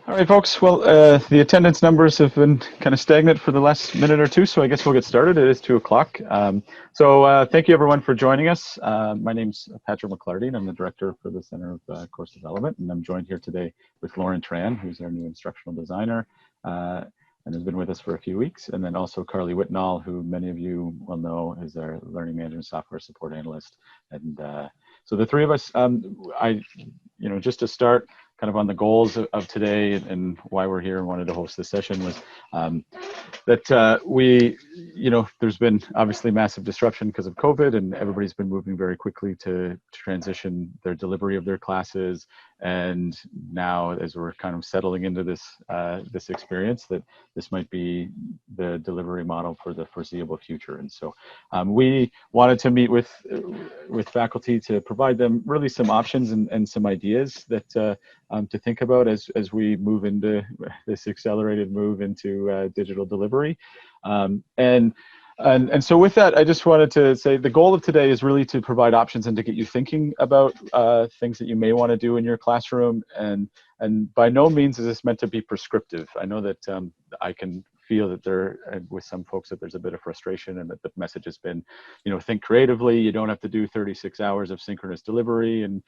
All right, folks. Well, the attendance numbers have been kind of stagnant for the last minute or two, so I guess we'll get started. It is 2 o'clock. Thank you, everyone, for joining us. My name's Patrick McClarty, and I'm the director for the Center of Course Development, and I'm joined here today with Lauren Tran, who's our new instructional designer, and has been with us for a few weeks, and then also Carly Whitnall, who many of you will know is our learning management software support analyst. And so the three of us, just to start, kind of on the goals of today and why we're here and wanted to host this session was there's been obviously massive disruption because of COVID, and everybody's been moving very quickly to transition their delivery of their classes. And now, as we're kind of settling into this experience, that this might be the delivery model for the foreseeable future. And so we wanted to meet with faculty to provide them really some options and some ideas that to think about as we move into this accelerated move into digital delivery. And so with that, I just wanted to say the goal of today is really to provide options and to get you thinking about things that you may want to do in your classroom. And by no means is this meant to be prescriptive. I know that I can feel that with some folks, that there's a bit of frustration, and that the message has been, think creatively. You don't have to do 36 hours of synchronous delivery and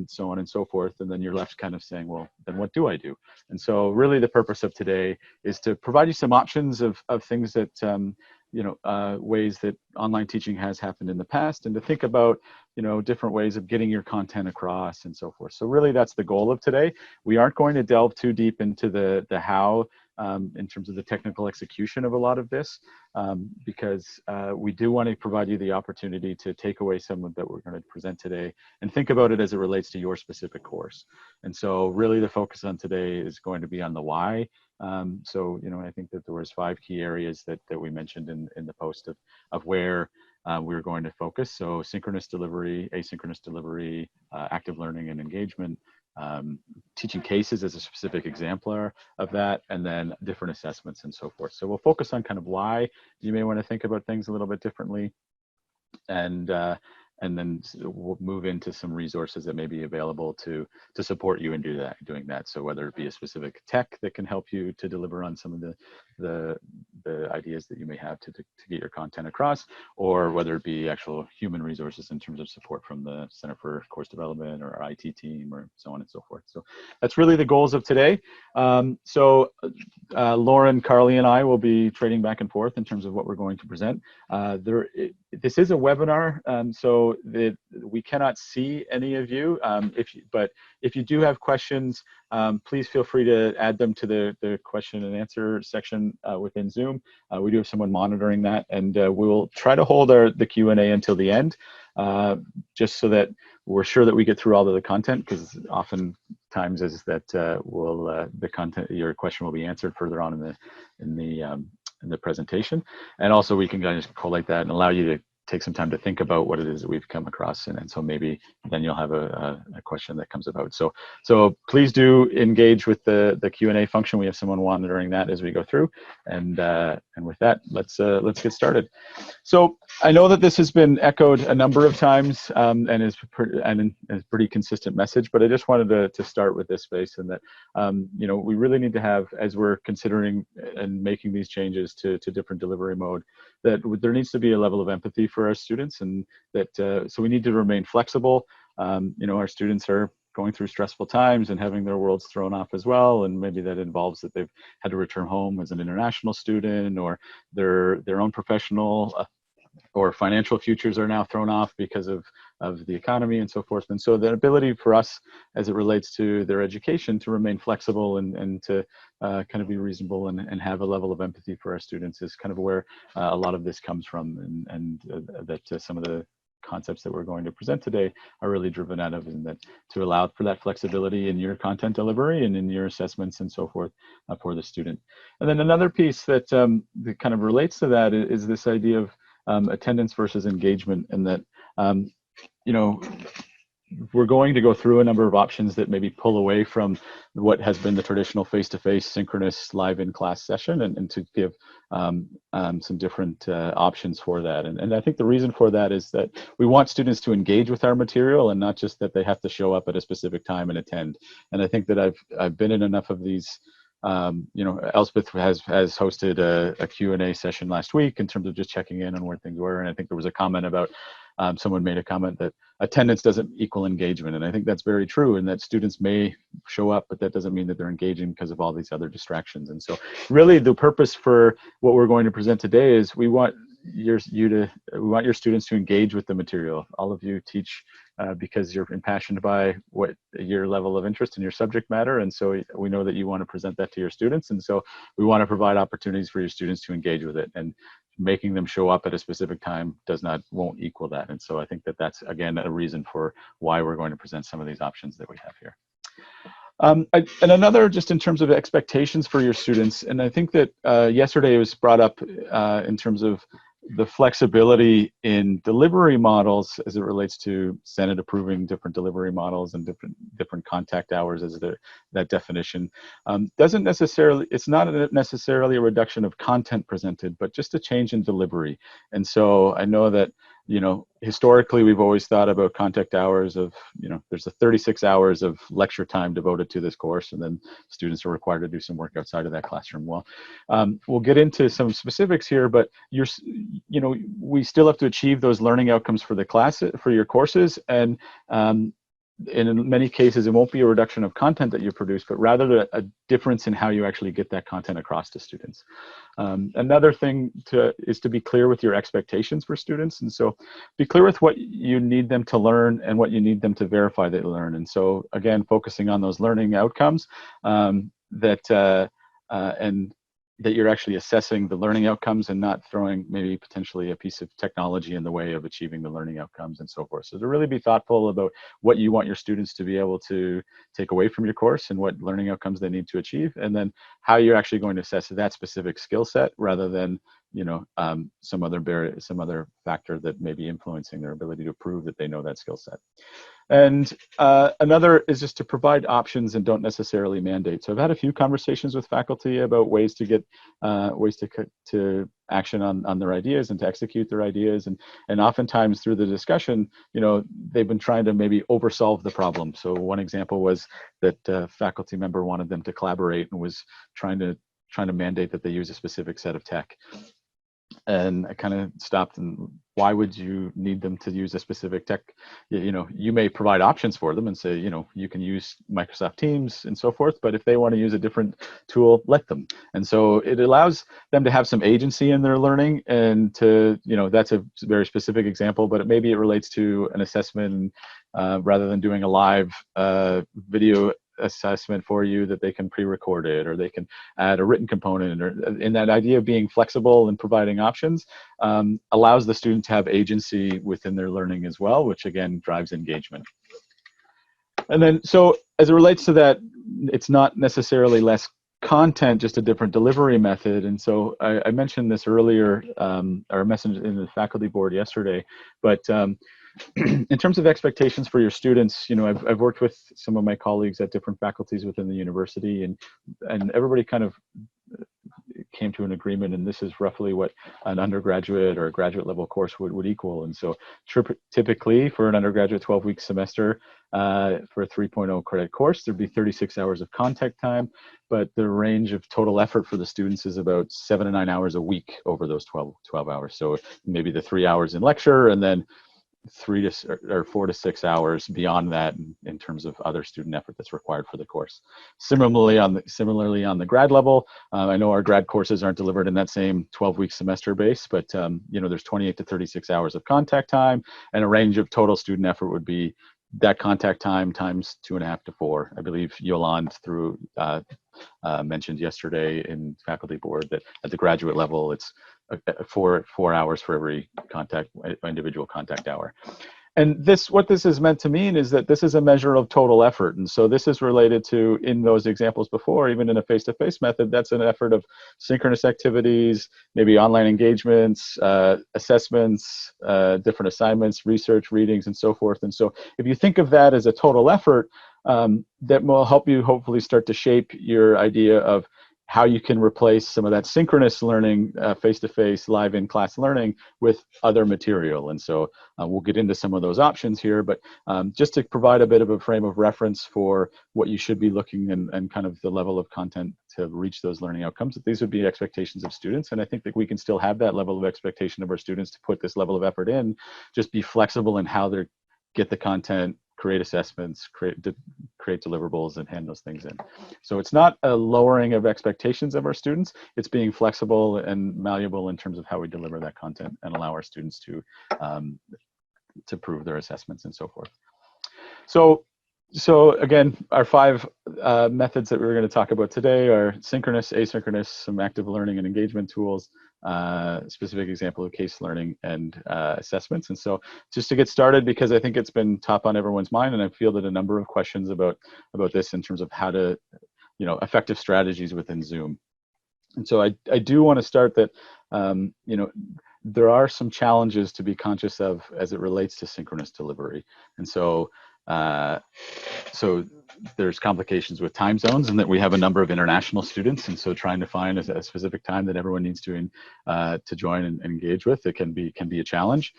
so on and so forth. And then you're left kind of saying, well, then what do I do? And so really the purpose of today is to provide you some options of things that, ways that online teaching has happened in the past, and to think about, different ways of getting your content across and so forth. So really that's the goal of today. We aren't going to delve too deep into the how in terms of the technical execution of a lot of this, because we do want to provide you the opportunity to take away some of that we're going to present today and think about it as it relates to your specific course. And so really the focus on today is going to be on the why. I think that there was 5 key areas that we mentioned in the post of where we're going to focus. So synchronous delivery, asynchronous delivery, active learning and engagement, teaching cases as a specific exemplar of that, and then different assessments and so forth. So we'll focus on kind of why you may want to think about things a little bit differently, and then we'll move into some resources that may be available to support you in doing that. So whether it be a specific tech that can help you to deliver on some of the ideas that you may have to get your content across, or whether it be actual human resources in terms of support from the Center for Course Development or our IT team or so on and so forth. So that's really the goals of today. Lauren, Carly, and I will be trading back and forth in terms of what we're going to present. This is a webinar, so that we cannot see any of you. But if you do have questions, please feel free to add them to the question and answer section within Zoom. We do have someone monitoring that, and we will try to hold the Q&A until the end, just so that we're sure that we get through all of the content, because oftentimes is that the content, your question will be answered further on in the presentation. And also we can kind of collate that and allow you to take some time to think about what it is that we've come across, and so maybe then you'll have a question that comes about. So please do engage with the Q&A function. We have someone monitoring that as we go through, and with that, let's get started. So I know that this has been echoed a number of times, and is a pretty consistent message, but I just wanted to start with this space, and that we really need to have, as we're considering and making these changes to different delivery mode, that there needs to be a level of empathy for our students, and that so we need to remain flexible. Our students are going through stressful times and having their worlds thrown off as well, and maybe that involves that they've had to return home as an international student, or their own professional or financial futures are now thrown off because of the economy and so forth. And so the ability for us, as it relates to their education, to remain flexible and to kind of be reasonable and have a level of empathy for our students is kind of where a lot of this comes from, and that some of the concepts that we're going to present today are really driven out of, and that to allow for that flexibility in your content delivery and in your assessments and so forth for the student. And then another piece that kind of relates to that is this idea of attendance versus engagement, and that we're going to go through a number of options that maybe pull away from what has been the traditional face-to-face synchronous live in-class session, and to give some different options for that. And I think the reason for that is that we want students to engage with our material, and not just that they have to show up at a specific time and attend. And I think that I've been in enough of these. You know, Elspeth has hosted a Q&A session last week in terms of just checking in on where things were. And I think there was a comment about, someone made a comment that attendance doesn't equal engagement. And I think that's very true, and that students may show up, but that doesn't mean that they're engaging because of all these other distractions. And so really the purpose for what we're going to present today is we want your students to engage with the material. All of you teach because you're impassioned by what your level of interest in your subject matter, and so we know that you want to present that to your students, and so we want to provide opportunities for your students to engage with it, and making them show up at a specific time won't equal that. And so I think that that's, again, a reason for why we're going to present some of these options that we have here. And another, just in terms of expectations for your students, and I think that yesterday it was brought up in terms of the flexibility in delivery models as it relates to Senate approving different delivery models and different contact hours as that definition. It's not necessarily a reduction of content presented, but just a change in delivery. And so I know that, you know, historically we've always thought about contact hours of, you know, there's a 36 hours of lecture time devoted to this course, and then students are required to do some work outside of that classroom. Well, we'll get into some specifics here, but you know, we still have to achieve those learning outcomes for the class, for your courses, and in many cases, it won't be a reduction of content that you produce, but rather a difference in how you actually get that content across to students. Another thing is to be clear with your expectations for students. And so be clear with what you need them to learn and what you need them to verify they learn. And so again, focusing on those learning outcomes and that you're actually assessing the learning outcomes and not throwing maybe potentially a piece of technology in the way of achieving the learning outcomes and so forth. So to really be thoughtful about what you want your students to be able to take away from your course and what learning outcomes they need to achieve, and then how you're actually going to assess that specific skill set rather than, you know, some other factor that may be influencing their ability to prove that they know that skill set. And another is just to provide options and don't necessarily mandate. So I've had a few conversations with faculty about ways to get to action on their ideas and to execute their ideas, and oftentimes through the discussion, you know, they've been trying to maybe oversolve the problem. So one example was that a faculty member wanted them to collaborate and was trying to mandate that they use a specific set of tech. And I kind of stopped, and why would you need them to use a specific tech? You know, you may provide options for them and say, you know, you can use Microsoft Teams and so forth, but if they want to use a different tool, let them. And so it allows them to have some agency in their learning, and to, you know, that's a very specific example, but maybe it relates to an assessment rather than doing a live video assessment for you, that they can pre-record it, or they can add a written component, or in that idea of being flexible and providing options allows the student to have agency within their learning as well, which again drives engagement. And then, so as it relates to that, it's not necessarily less content, just a different delivery method. And so I mentioned this earlier, or message in the faculty board yesterday, but in terms of expectations for your students, you know, I've worked with some of my colleagues at different faculties within the university, and everybody kind of came to an agreement, and this is roughly what an undergraduate or a graduate level course would equal. And so typically for an undergraduate 12-week semester for a 3.0 credit course, there'd be 36 hours of contact time, but the range of total effort for the students is about 7 to 9 hours a week over those 12 hours. So maybe the 3 hours in lecture, and then 4 to 6 hours beyond that in terms of other student effort that's required for the course. Similarly on the grad level, I know our grad courses aren't delivered in that same 12-week semester base, but you know, there's 28 to 36 hours of contact time, and a range of total student effort would be that contact time times 2.5 to 4. I believe Yolande mentioned yesterday in faculty board that at the graduate level, it's 4 hours for every individual contact hour. And what this is meant to mean is that this is a measure of total effort. And so this is related to, in those examples before, even in a face-to-face method, that's an effort of synchronous activities, maybe online engagements, assessments, different assignments, research, readings, and so forth. And so if you think of that as a total effort, that will help you hopefully start to shape your idea of how you can replace some of that synchronous learning, face-to-face, live in-class learning with other material. And so we'll get into some of those options here, but just to provide a bit of a frame of reference for what you should be looking and kind of the level of content to reach those learning outcomes. These would be expectations of students, and I think that we can still have that level of expectation of our students to put this level of effort in, just be flexible in how they get the content, create assessments, create deliverables, and hand those things in. So it's not a lowering of expectations of our students, it's being flexible and malleable in terms of how we deliver that content and allow our students to prove their assessments and so forth. So again, our 5 methods that we're going to talk about today are synchronous, asynchronous, some active learning and engagement tools, specific example of case learning, and assessments. And so just to get started, because I think it's been top on everyone's mind, and I've fielded a number of questions about this in terms of how to, effective strategies within Zoom. And so I do want to start that, there are some challenges to be conscious of as it relates to synchronous delivery. And so there's complications with time zones, and that we have a number of international students, and so trying to find a specific time that everyone needs to join and engage with, it can be a challenge.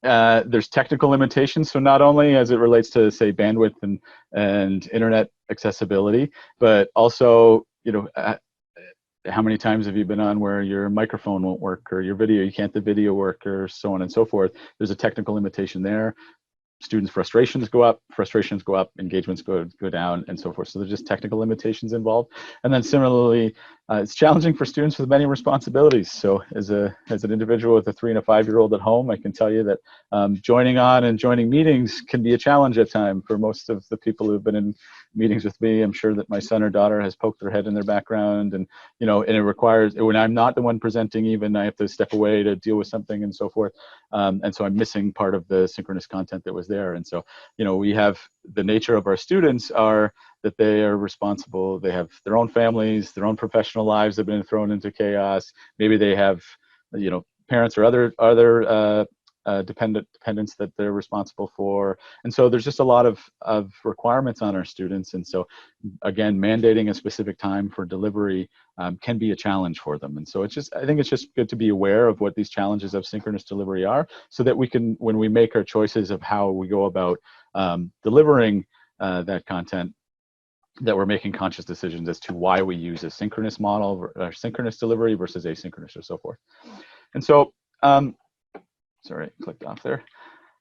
There's technical limitations, so not only as it relates to, say, bandwidth and internet accessibility, but also, how many times have you been on where your microphone won't work, or you can't the video work, or so on and so forth. There's a technical limitation there. Students' frustrations go up, engagements go down, and so forth. So there's just technical limitations involved. And then similarly, it's challenging for students with many responsibilities. So as an individual with a 3- and 5-year-old at home, I can tell you that joining on and joining meetings can be a challenge at times for most of the people who've been in meetings with me. I'm sure that my son or daughter has poked their head in their background, and and it requires, when I'm not the one presenting, even I have to step away to deal with something and so forth. And so I'm missing part of the synchronous content that was there. And so, we have the nature of our students are that they are responsible. They have their own families, their own professional lives have been thrown into chaos. Maybe they have, parents or other dependents that they're responsible for. And so there's just a lot of requirements on our students. And so again, mandating a specific time for delivery can be a challenge for them. And so I think it's just good to be aware of what these challenges of synchronous delivery are, so that we can, when we make our choices of how we go about delivering that content, that we're making conscious decisions as to why we use a synchronous model or synchronous delivery versus asynchronous or so forth. And so, sorry, clicked off there.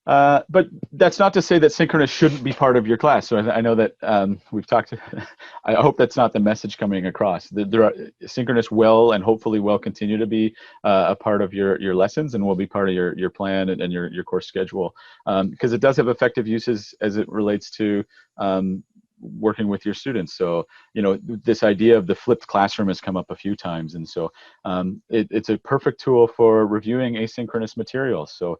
But that's not to say that synchronous shouldn't be part of your class. So I know that we've talked, I hope that's not the message coming across. Synchronous will and hopefully will continue to be a part of your lessons, and will be part of your plan and your course schedule, because it does have effective uses as it relates to working with your students. So, this idea of the flipped classroom has come up a few times. And so it's a perfect tool for reviewing asynchronous materials. So,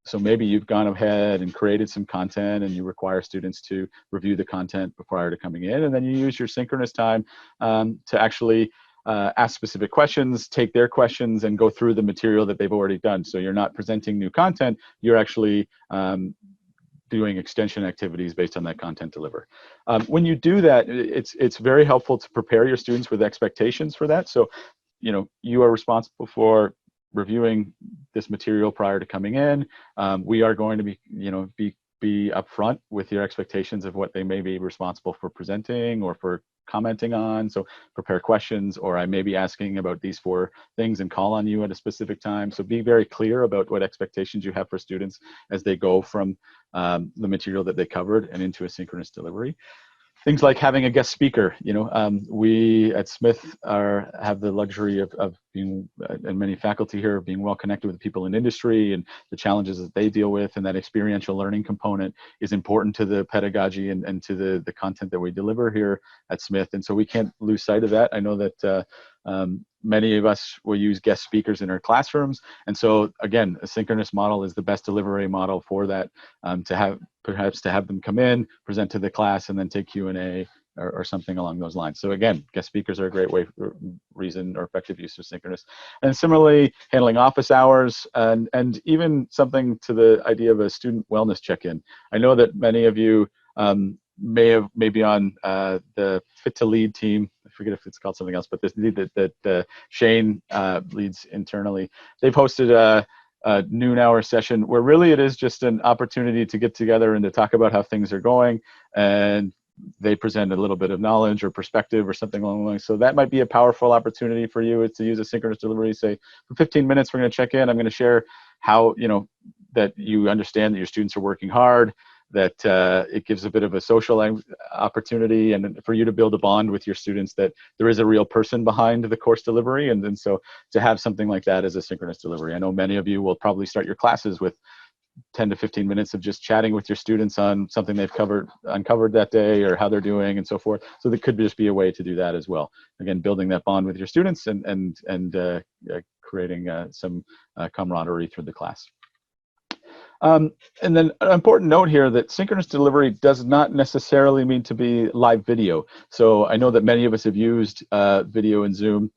so maybe you've gone ahead and created some content, and you require students to review the content prior to coming in, and then you use your synchronous time to actually ask specific questions, take their questions, and go through the material that they've already done. So you're not presenting new content, you're actually doing extension activities based on that content delivered. When you do that, it's very helpful to prepare your students with expectations for that. So, you are responsible for reviewing this material prior to coming in. We are going to be upfront with your expectations of what they may be responsible for presenting or for commenting on. So prepare questions, or I may be asking about these 4 things and call on you at a specific time. So be very clear about what expectations you have for students as they go from the material that they covered and into a synchronous delivery. Things like having a guest speaker. We at Smith have the luxury of being, and many faculty here, being well connected with people in industry and the challenges that they deal with, and that experiential learning component is important to the pedagogy and to the content that we deliver here at Smith. And so we can't lose sight of that. I know that many of us will use guest speakers in our classrooms. And so again, a synchronous model is the best delivery model for that, to have them come in, present to the class, and then take Q&A or something along those lines. So again, guest speakers are a great reason or effective use of synchronous. And similarly, handling office hours, and even something to the idea of a student wellness check-in. I know that many of you may be on the Fit to Lead team. I forget if it's called something else, but this that Shane leads internally. They've hosted a noon-hour session where really it is just an opportunity to get together and to talk about how things are going, and they present a little bit of knowledge or perspective or something along the lines. So that might be a powerful opportunity for you, is to use a synchronous delivery. Say, for 15 minutes, we're going to check in. I'm going to share how, that you understand that your students are working hard, that it gives a bit of a social opportunity, and for you to build a bond with your students, that there is a real person behind the course delivery. And then so to have something like that as a synchronous delivery. I know many of you will probably start your classes with 10 to 15 minutes of just chatting with your students on something they've uncovered that day, or how they're doing and so forth. So there could just be a way to do that as well. Again, building that bond with your students and creating some camaraderie through the class. And then an important note here, that synchronous delivery does not necessarily mean to be live video. So I know that many of us have used video in Zoom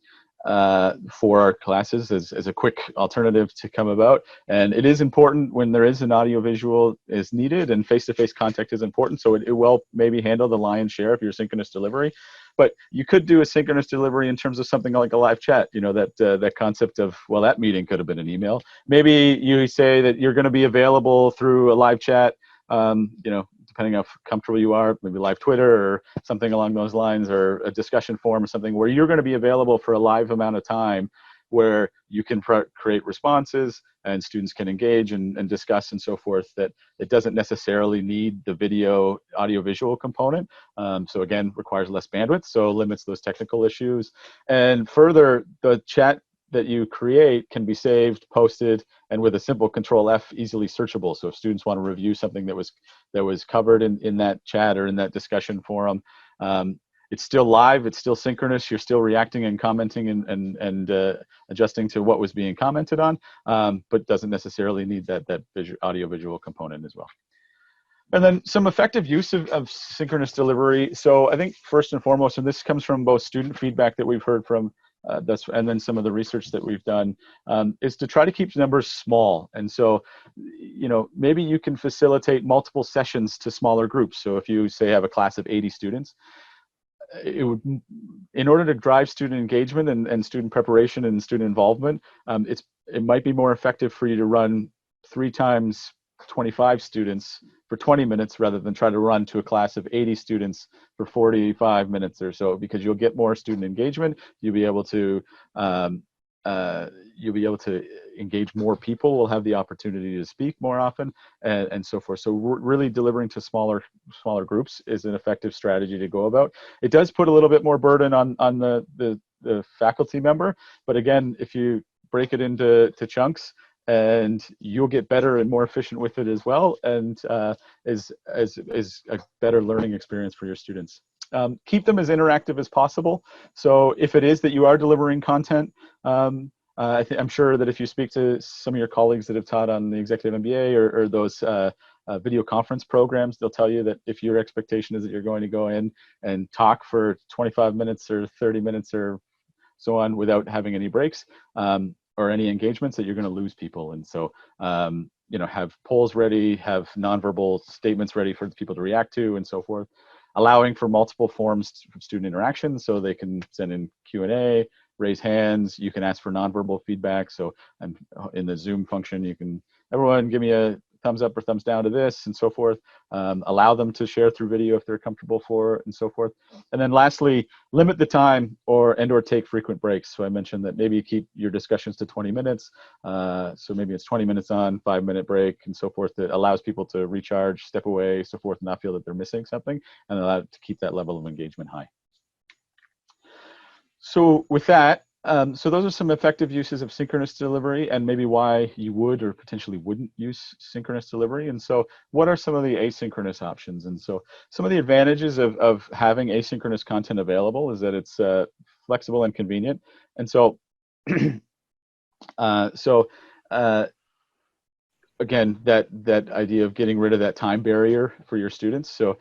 for our classes as a quick alternative to come about. And it is important when there is an audio-visual is needed, and face-to-face contact is important. So it will maybe handle the lion's share of your synchronous delivery. But you could do a synchronous delivery in terms of something like a live chat. That concept of, well, that meeting could have been an email. Maybe you say that you're going to be available through a live chat, depending on how comfortable you are, maybe live Twitter or something along those lines, or a discussion forum or something where you're going to be available for a live amount of time, where you can create responses and students can engage and discuss and so forth, that it doesn't necessarily need the audio-visual component. So again, requires less bandwidth, so limits those technical issues. And further, the chat that you create can be saved, posted, and with a simple Control F, easily searchable. So if students want to review something that was covered in that chat or in that discussion forum, it's still live, it's still synchronous, you're still reacting and commenting and adjusting to what was being commented on, but doesn't necessarily need that audio-visual component as well. And then some effective use of synchronous delivery. So I think first and foremost, and this comes from both student feedback that we've heard from and then some of the research that we've done, is to try to keep numbers small. And so, maybe you can facilitate multiple sessions to smaller groups. So if you say have a class of 80 students, in order to drive student engagement and student preparation and student involvement, it might be more effective for you to run 3 times 25 students for 20 minutes rather than try to run to a class of 80 students for 45 minutes or so, because you'll get more student engagement. You'll be able to engage more people, will have the opportunity to speak more often, and so forth. So really delivering to smaller groups is an effective strategy to go about. It does put a little bit more burden on the faculty member, but again, if you break it into chunks, and you'll get better and more efficient with it as well, and is a better learning experience for your students. Keep them as interactive as possible. So if it is that you are delivering content, I'm sure that if you speak to some of your colleagues that have taught on the Executive MBA or those video conference programs, they'll tell you that if your expectation is that you're going to go in and talk for 25 minutes or 30 minutes or so on without having any breaks, or any engagements, that you're going to lose people. And so, have polls ready, have nonverbal statements ready for people to react to, and so forth. Allowing for multiple forms of student interaction, so they can send in Q&A, raise hands. You can ask for nonverbal feedback. So in the Zoom function, you can, everyone give me a thumbs up or thumbs down to this, and so forth. Allow them to share through video if they're comfortable for, and so forth. And then lastly, limit the time or take frequent breaks. So I mentioned that maybe you keep your discussions to 20 minutes. So maybe it's 20 minutes on, 5-minute break, and so forth. That allows people to recharge, step away, so forth, and not feel that they're missing something, and allow to keep that level of engagement high. So with that, so those are some effective uses of synchronous delivery, and maybe why you would or potentially wouldn't use synchronous delivery. And so what are some of the asynchronous options? And so some of the advantages of having asynchronous content available is that it's flexible and convenient. And so, so again, that idea of getting rid of that time barrier for your students. So,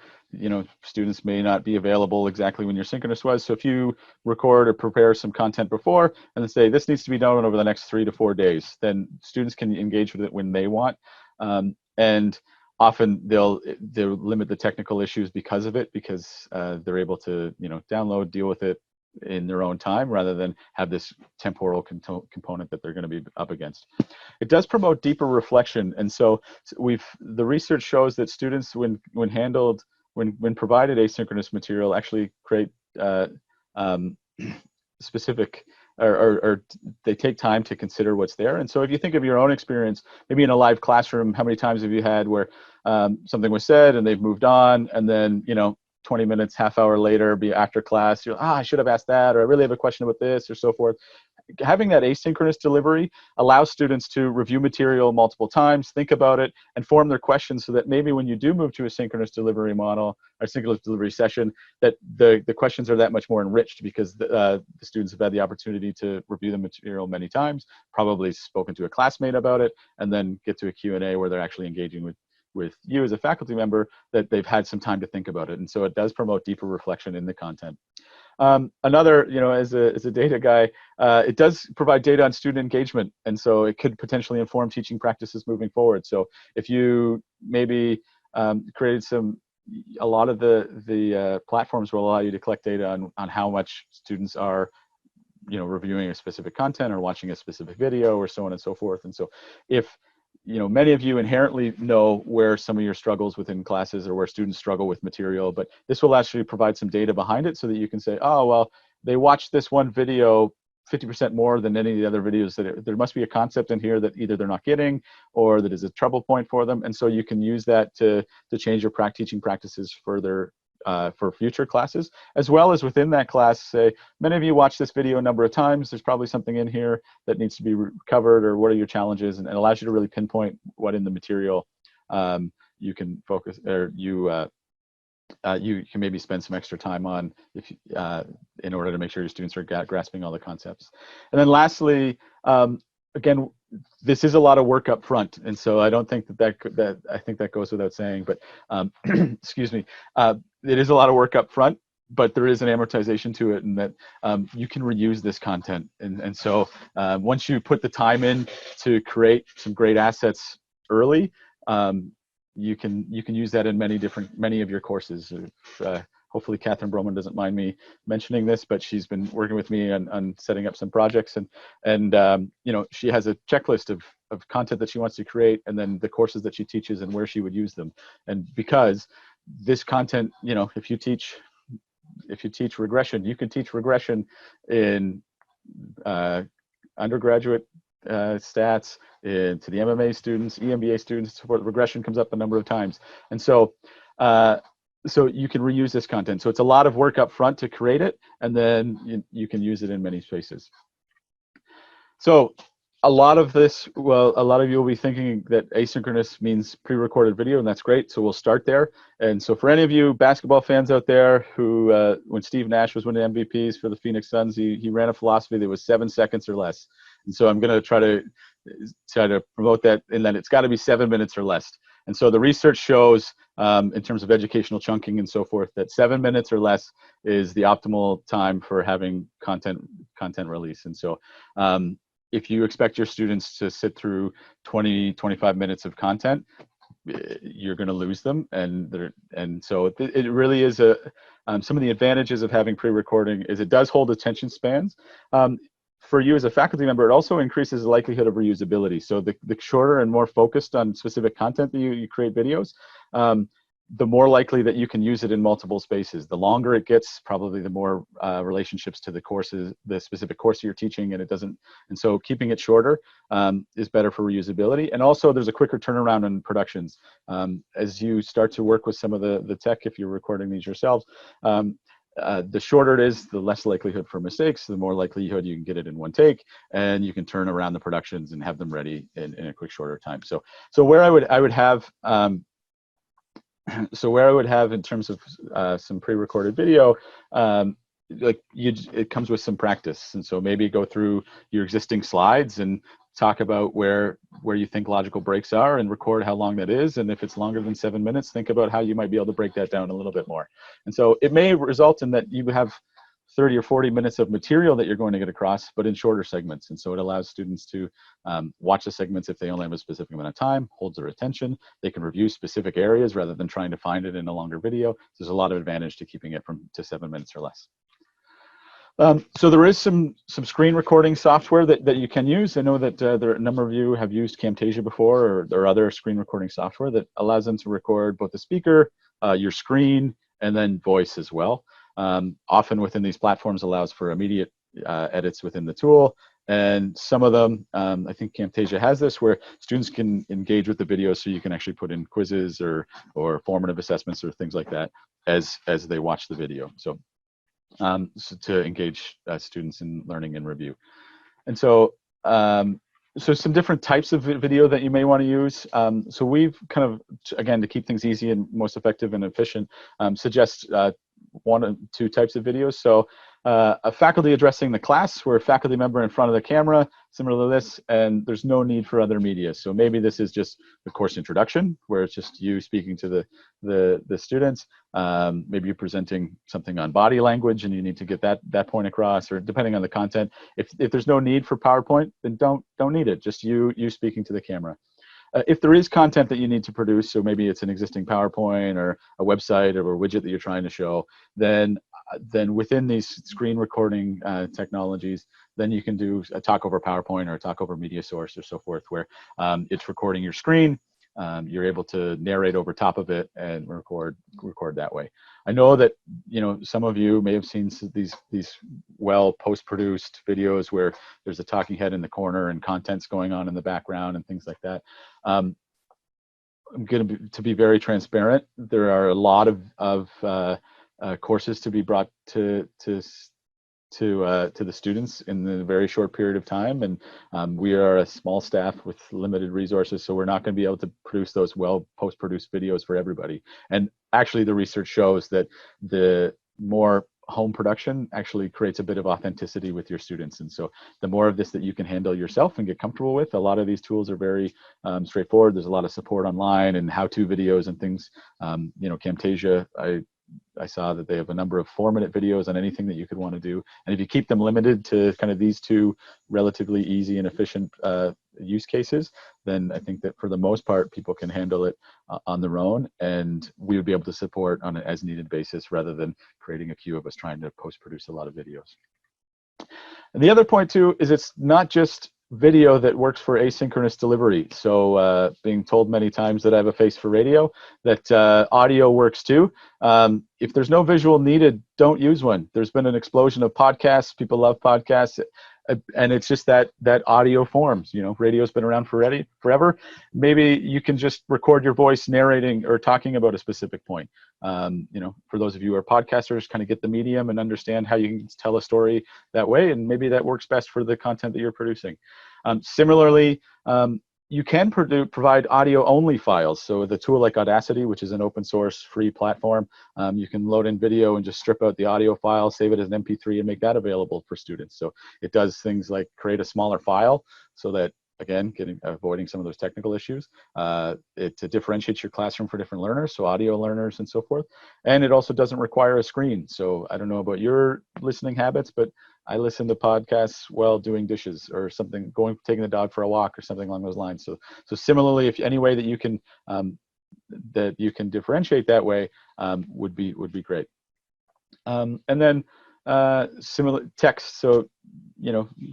students may not be available exactly when your synchronous was. So if you record or prepare some content before and then say this needs to be done over the next 3 to 4 days, then students can engage with it when they want. And often they'll limit the technical issues because of it, because they're able to download, deal with it in their own time, rather than have this temporal component that they're going to be up against. It does promote deeper reflection, and so the research shows that students, when provided asynchronous material, actually create specific, or they take time to consider what's there. And so if you think of your own experience, maybe in a live classroom, how many times have you had where something was said and they've moved on, and then 20 minutes, half hour later, be after class, you're, I should have asked that, or I really have a question about this, or so forth. Having that asynchronous delivery allows students to review material multiple times, think about it, and form their questions, so that maybe when you do move to a synchronous delivery model or synchronous delivery session, that the questions are that much more enriched, because the students have had the opportunity to review the material many times, probably spoken to a classmate about it, and then get to a Q&A where they're actually engaging with you as a faculty member, that they've had some time to think about it. And so it does promote deeper reflection in the content. Another, as a data guy, it does provide data on student engagement, and so it could potentially inform teaching practices moving forward. So if you maybe created a lot of the platforms will allow you to collect data on how much students are reviewing a specific content or watching a specific video, or so on and so forth. And so if many of you inherently know where some of your struggles within classes, or where students struggle with material, but this will actually provide some data behind it, so that you can say, oh, well, they watched this one video 50% more than any of the other videos. There must be a concept in here that either they're not getting, or that is a trouble point for them. And so you can use that to change your teaching practices further for future classes, as well as within that class, say, many of you watched this video a number of times, there's probably something in here that needs to be covered, or what are your challenges, and it allows you to really pinpoint what in the material you can focus, or you can maybe spend some extra time on, if in order to make sure your students are grasping all the concepts. And then lastly, again, this is a lot of work up front, and so I don't think that I think that goes without saying, but excuse me, it is a lot of work up front, but there is an amortization to it, and that you can reuse this content. And so once you put the time in to create some great assets early, you can use that in many of your courses. Hopefully Catherine Broman doesn't mind me mentioning this, but she's been working with me on setting up some projects, and she has a checklist of content that she wants to create, and then the courses that she teaches and where she would use them. And because this content, if you teach regression, you can teach regression in undergraduate stats, to the MMA students, EMBA students, so forth. Regression comes up a number of times, and so so you can reuse this content. So it's a lot of work up front to create it, and then you can use it in many spaces. So a lot of you will be thinking that asynchronous means pre-recorded video, and that's great. So we'll start there. And so for any of you basketball fans out there who, when Steve Nash was winning MVPs for the Phoenix Suns, he ran a philosophy that was 7 seconds or less. And so I'm going to try to promote that, in that it's got to be 7 minutes or less. And so the research shows, in terms of educational chunking and so forth, that 7 minutes or less is the optimal time for having content release. And so if you expect your students to sit through 20-25 minutes of content, you're going to lose them. And so it really is some of the advantages of having pre-recording is it does hold attention spans. For you as a faculty member, it also increases the likelihood of reusability. So the shorter and more focused on specific content that you create videos, the more likely that you can use it in multiple spaces. The longer it gets, probably the more relationships to the courses, the specific course you're teaching, and so keeping it shorter is better for reusability. And also there's a quicker turnaround in productions. As you start to work with some of the tech, if you're recording these yourselves, the shorter it is, the less likelihood for mistakes, the more likelihood you can get it in one take, and you can turn around the productions and have them ready in a quick, shorter time. So where I would have in terms of some pre-recorded video, it comes with some practice. And so maybe go through your existing slides and talk about where you think logical breaks are and record how long that is. And if it's longer than 7 minutes, think about how you might be able to break that down a little bit more. And so it may result in that you have 30 or 40 minutes of material that you're going to get across, but in shorter segments. And so it allows students to watch the segments if they only have a specific amount of time, holds their attention. They can review specific areas rather than trying to find it in a longer video. So there's a lot of advantage to keeping it to 7 minutes or less. So there is some screen recording software that you can use. I know that there are a number of you have used Camtasia before, or other screen recording software that allows them to record both the speaker, your screen, and then voice as well. Often within these platforms allows for immediate edits within the tool. And some of them, I think Camtasia has this, where students can engage with the video, so you can actually put in quizzes or formative assessments or things like that as they watch the video. So to engage students in learning and review. And so some different types of video that you may want to use. So we've kind of, again, to keep things easy and most effective and efficient, suggest 1 or 2 types of videos. So a faculty addressing the class, where a faculty member in front of the camera, similar to this, and there's no need for other media. So maybe this is just the course introduction, where it's just you speaking to the students. Maybe you're presenting something on body language and you need to get that point across, or depending on the content. If there's no need for PowerPoint, then don't need it. Just you speaking to the camera. If there is content that you need to produce, so maybe it's an existing PowerPoint or a website or a widget that you're trying to show, then within these screen recording technologies, then you can do a talk over PowerPoint or a talk over media source or so forth, where it's recording your screen. You're able to narrate over top of it and record that way. I know that some of you may have seen these well post-produced videos where there's a talking head in the corner and content's going on in the background and things like that. I'm going to be very transparent. There are a lot of courses to be brought to the students in a very short period of time, and we are a small staff with limited resources, so we're not going to be able to produce those well post-produced videos for everybody. And actually the research shows that the more home production actually creates a bit of authenticity with your students. And so the more of this that you can handle yourself and get comfortable with, a lot of these tools are very straightforward. There's a lot of support online and how-to videos and things. Camtasia, I saw that they have a number of 4-minute videos on anything that you could want to do. And if you keep them limited to kind of these 2 relatively easy and efficient use cases, then I think that for the most part, people can handle it on their own, and we would be able to support on an as needed basis rather than creating a queue of us trying to post-produce a lot of videos. And the other point too is it's not just video that works for asynchronous delivery. So being told many times that I have a face for radio, that audio works too. If there's no visual needed, don't use one. There's been an explosion of podcasts. People love podcasts. And it's just that audio forms. Radio's been around forever. Maybe you can just record your voice narrating or talking about a specific point. For those of you who are podcasters, kind of get the medium and understand how you can tell a story that way, and maybe that works best for the content that you're producing. Similarly, you can provide audio-only files. So the tool like Audacity, which is an open source free platform, you can load in video and just strip out the audio file, save it as an MP3, and make that available for students. So it does things like create a smaller file so that, again, avoiding some of those technical issues. It differentiates your classroom for different learners, so audio learners and so forth. And it also doesn't require a screen. So I don't know about your listening habits, but I listen to podcasts while doing dishes or something, taking the dog for a walk or something along those lines. So similarly, if any way that you can differentiate that way would be great. And then similar text. So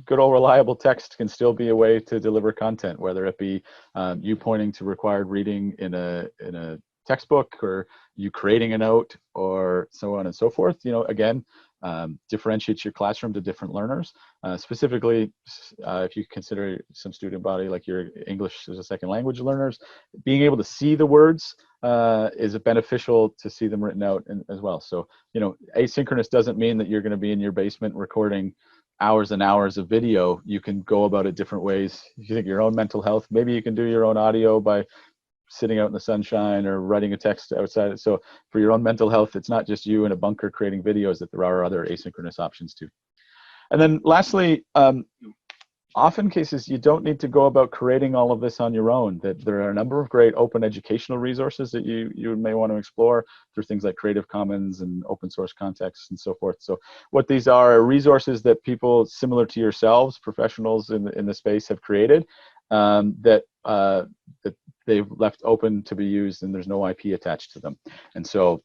good old reliable text can still be a way to deliver content, whether it be you pointing to required reading in a textbook, or you creating a note, or so on and so forth. Again, differentiates your classroom to different learners. Specifically, if you consider some student body like your English as a second language learners, being able to see the words is beneficial to see them written out as well. So, asynchronous doesn't mean that you're going to be in your basement recording hours and hours of video. You can go about it different ways. If you think your own mental health, maybe you can do your own audio by sitting out in the sunshine or writing a text outside. So for your own mental health, it's not just you in a bunker creating videos, that there are other asynchronous options too. And then lastly, often cases you don't need to go about creating all of this on your own, that there are a number of great open educational resources that you may want to explore through things like Creative Commons and open source contexts and so forth. So what these are resources that people similar to yourselves, professionals in the space, have created, that they've left open to be used, and there's no IP attached to them. And so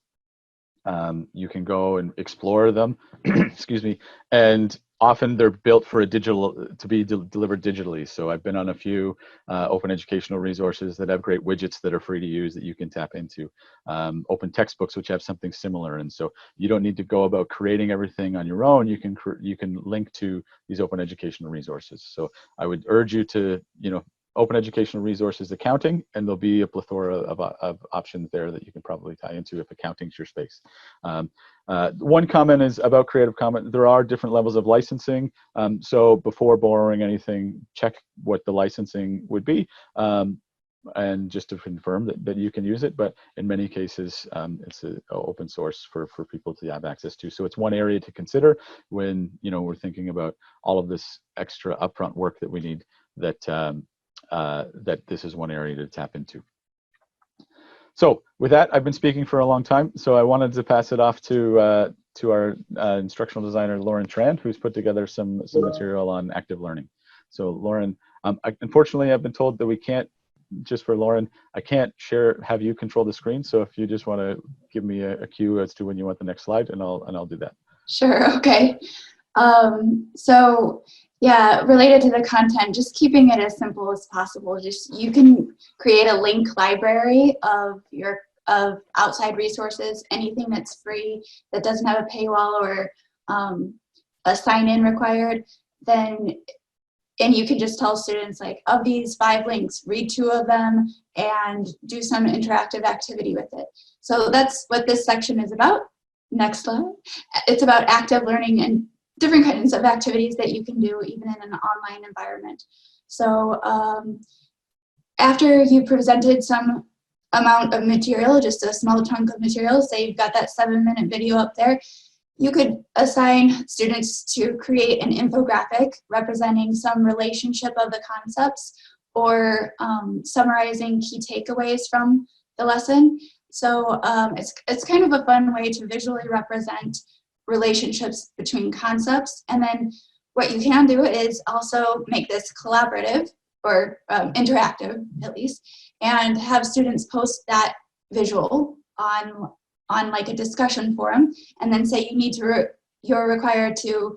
you can go and explore them, excuse me, and often they're built for a to be delivered digitally. So I've been on a few open educational resources that have great widgets that are free to use that you can tap into. Open textbooks, which have something similar. And so you don't need to go about creating everything on your own. You can link to these open educational resources. So I would urge you to, open educational resources accounting, and there'll be a plethora of options there that you can probably tie into if accounting's your space. One comment is about Creative Commons. There are different levels of licensing. So before borrowing anything, check what the licensing would be, and just to confirm that you can use it. But in many cases, it's an open source for people to have access to. So it's one area to consider when we're thinking about all of this extra upfront work that we need, that this is one area to tap into. So with that, I've been speaking for a long time, so I wanted to pass it off to our instructional designer, Lauren Tran, who's put together some material on active learning. So Lauren, unfortunately, I've been told that we can't, just for Lauren, I can't have you control the screen. So if you just want to give me a cue as to when you want the next slide, and I'll do that. Sure. Okay. So yeah, related to the content, just keeping it as simple as possible. You can create a link library of outside resources, anything that's free that doesn't have a paywall or a sign-in required. And you can just tell students, like, of these 5 links, read 2 of them and do some interactive activity with it. So that's what this section is about. Next slide. It's about active learning and different kinds of activities that you can do even in an online environment. So after you presented some amount of material, just a small chunk of material, say you've got that 7-minute video up there, you could assign students to create an infographic representing some relationship of the concepts or summarizing key takeaways from the lesson. So it's kind of a fun way to visually represent relationships between concepts. And then what you can do is also make this collaborative or interactive, at least, and have students post that visual on like a discussion forum, and then say you need to you're required to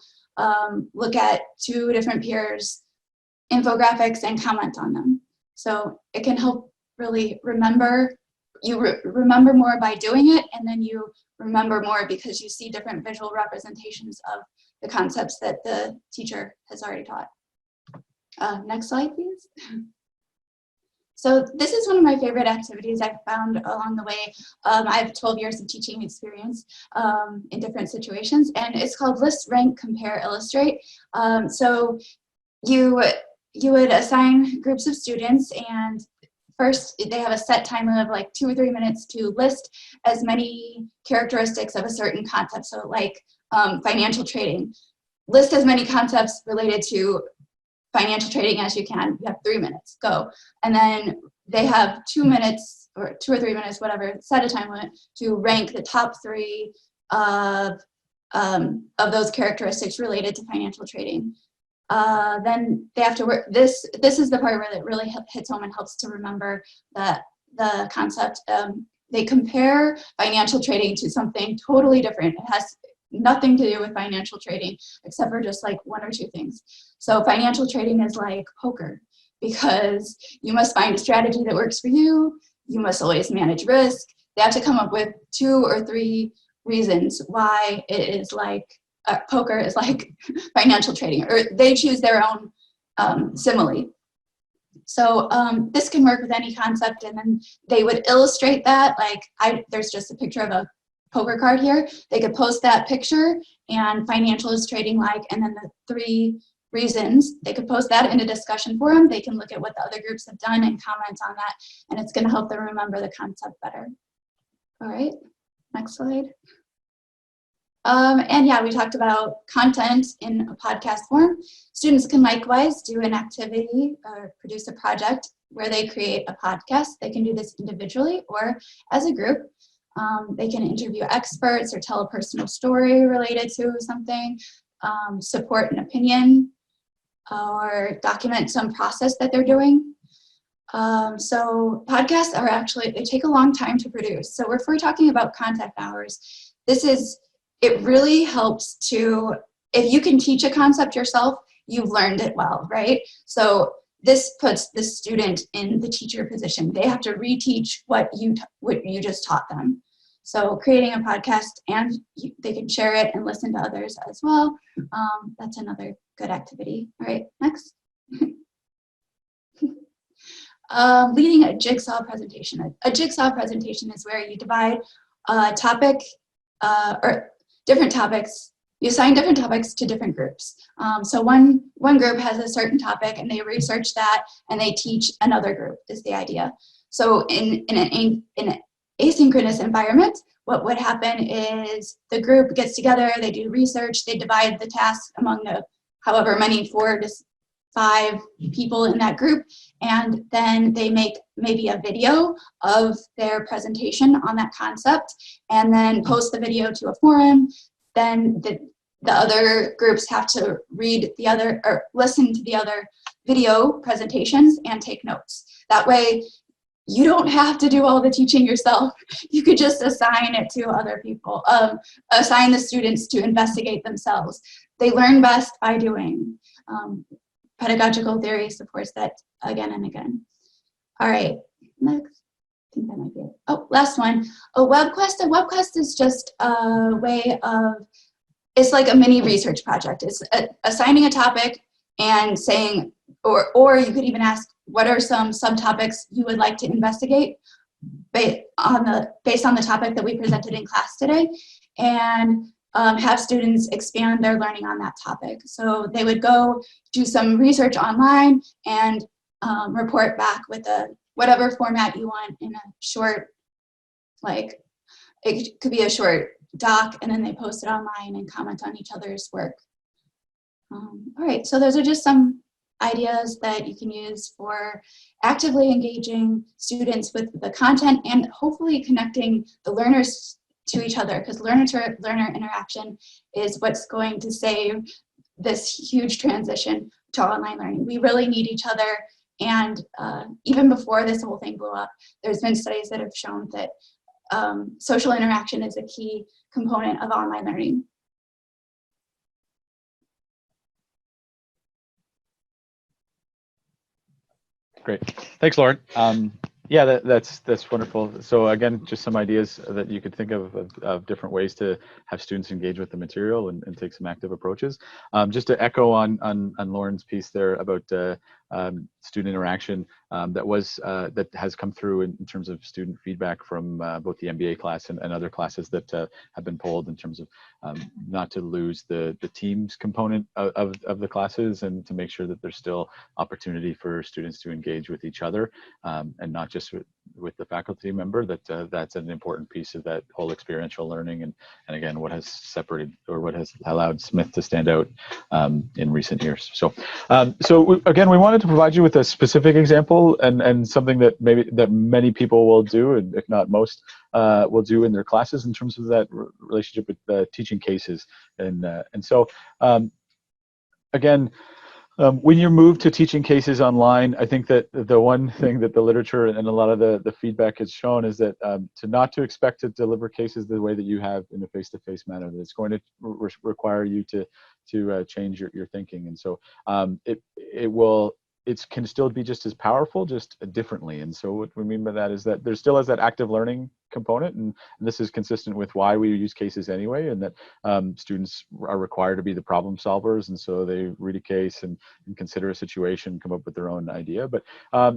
look at 2 different peers' infographics and comment on them. So it can help really remember. You remember more by doing it, and then you remember more because you see different visual representations of the concepts that the teacher has already taught. Next slide, please. So this is one of my favorite activities I've found along the way. I have 12 years of teaching experience in different situations, and it's called List, Rank, Compare, Illustrate. So you would assign groups of students, and first, they have a set timer of like 2 or 3 minutes to list as many characteristics of a certain concept. So like financial trading, list as many concepts related to financial trading as you can. You have 3 minutes, go. And then they have 2 minutes or 2 or 3 minutes, whatever, set a time limit to rank the top 3 of those characteristics related to financial trading. Then they have to work, this is the part where it really hits home and helps to remember the concept. They compare financial trading to something totally different. It has nothing to do with financial trading except for just like 1 or 2 things. So financial trading is like poker, because you must find a strategy that works for you. You must always manage risk. They have to come up with 2 or 3 reasons why it is like poker is like financial trading, or they choose their own simile. So this can work with any concept, and then they would illustrate that. Like there's just a picture of a poker card here. They could post that picture and financial is trading like, and then the 3 reasons. They could post that in a discussion forum. They can look at what the other groups have done and comment on that, and it's going to help them remember the concept better. All right, next slide. And yeah, we talked about content in a podcast form. Students can likewise do an activity or produce a project where they create a podcast. They can do this individually or as a group. They can interview experts or tell a personal story related to something, support an opinion, or document some process that they're doing. So podcasts are actually, they take a long time to produce. So if we're talking about contact hours, it really helps to, if you can teach a concept yourself, you've learned it well, right? So this puts the student in the teacher position. They have to reteach what you just taught them. So creating a podcast, and they can share it and listen to others as well. That's another good activity. All right, next. Leading a jigsaw presentation. A jigsaw presentation is where you divide a topic or different topics. You assign different topics to different groups. So one group has a certain topic and they research that and they teach another group is the idea. So in an asynchronous environment, what would happen is the group gets together, they do research, they divide the task among the however many 4 to 5 people in that group, and then they make maybe a video of their presentation on that concept and then post the video to a forum. Then the other groups have to read the other or listen to the other video presentations and take notes. That way you don't have to do all the teaching yourself. You could just assign it to other people, assign the students to investigate themselves. They learn best by doing. Pedagogical theory supports that again and again. All right, next. I think that might be it. Oh, last one. A web quest. A web quest is just a way of, it's like a mini research project. It's assigning a topic and saying, or you could even ask, what are some subtopics you would like to investigate based on the topic that we presented in class today, and have students expand their learning on that topic. So they would go do some research online and report back with whatever format you want in a short, like it could be a short doc, and then they post it online and comment on each other's work. All right, so those are just some ideas that you can use for actively engaging students with the content and hopefully connecting the learners to each other, because learner-to-learner interaction is what's going to save this huge transition to online learning. We really need each other, and even before this whole thing blew up, there's been studies that have shown that social interaction is a key component of online learning. Great. Thanks, Lauren. Yeah, that's wonderful. So again, just some ideas that you could think of different ways to have students engage with the material and take some active approaches. Just to echo on Lauren's piece there about student interaction, that has come through in terms of student feedback from both the MBA class and other classes that have been polled in terms of not to lose the teams component of the classes, and to make sure that there's still opportunity for students to engage with each other, and not just with the faculty member. That's an important piece of that whole experiential learning, and again, what has separated or what has allowed Smith to stand out in recent years. So again, we wanted to provide you with a specific example and something that many people will do, and if not most, will do in their classes in terms of that relationship with teaching cases. And so again, when you move to teaching cases online, I think that the one thing that the literature and a lot of the feedback has shown is that not to expect to deliver cases the way that you have in a face-to-face manner. That it's going to require you to change your thinking, and so it can still be just as powerful, just differently. And so what we mean by that is that there still is that active learning component, and this is consistent with why we use cases anyway, and that students are required to be the problem solvers, and so they read a case and consider a situation, come up with their own idea. But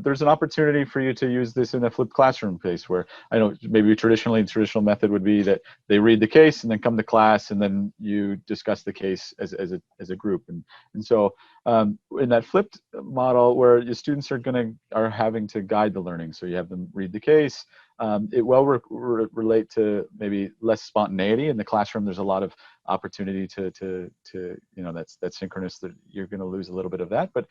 there's an opportunity for you to use this in a flipped classroom case, where I know maybe traditionally the traditional method would be that they read the case and then come to class, and then you discuss the case as a group. And so in that flipped model, where your students are having to guide the learning, so you have them read the case, it will relate to maybe less spontaneity in the classroom. There's a lot of opportunity to that's synchronous, that you're going to lose a little bit of that, but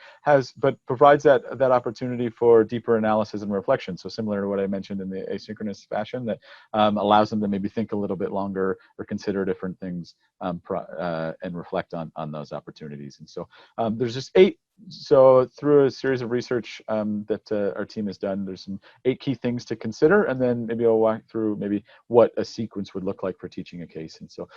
provides that opportunity for deeper analysis and reflection. So similar to what I mentioned in the asynchronous fashion, that allows them to maybe think a little bit longer or consider different things and reflect on those opportunities. And so there's just 8. So through a series of research that our team has done, there's some 8 key things to consider, and then maybe I'll walk through maybe what a sequence would look like for teaching a case. And so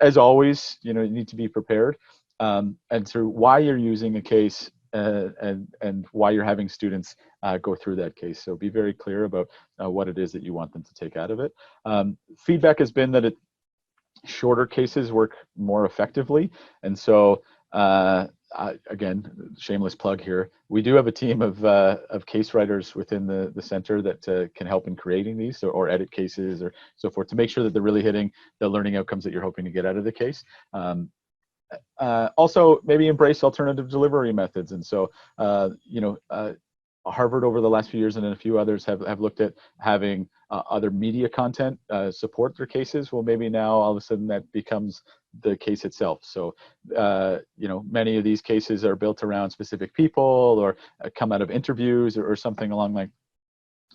as always, you need to be prepared, and through why you're using a case and why you're having students go through that case. So be very clear about what it is that you want them to take out of it. Feedback has been that shorter cases work more effectively, and so again, shameless plug here, we do have a team of case writers within the center that can help in creating these, or edit cases or so forth, to make sure that they're really hitting the learning outcomes that you're hoping to get out of the case. Also, maybe embrace alternative delivery methods. And so, Harvard over the last few years and a few others have looked at having other media content support their cases. Well, maybe now all of a sudden that becomes the case itself. So, many of these cases are built around specific people or come out of interviews or something along like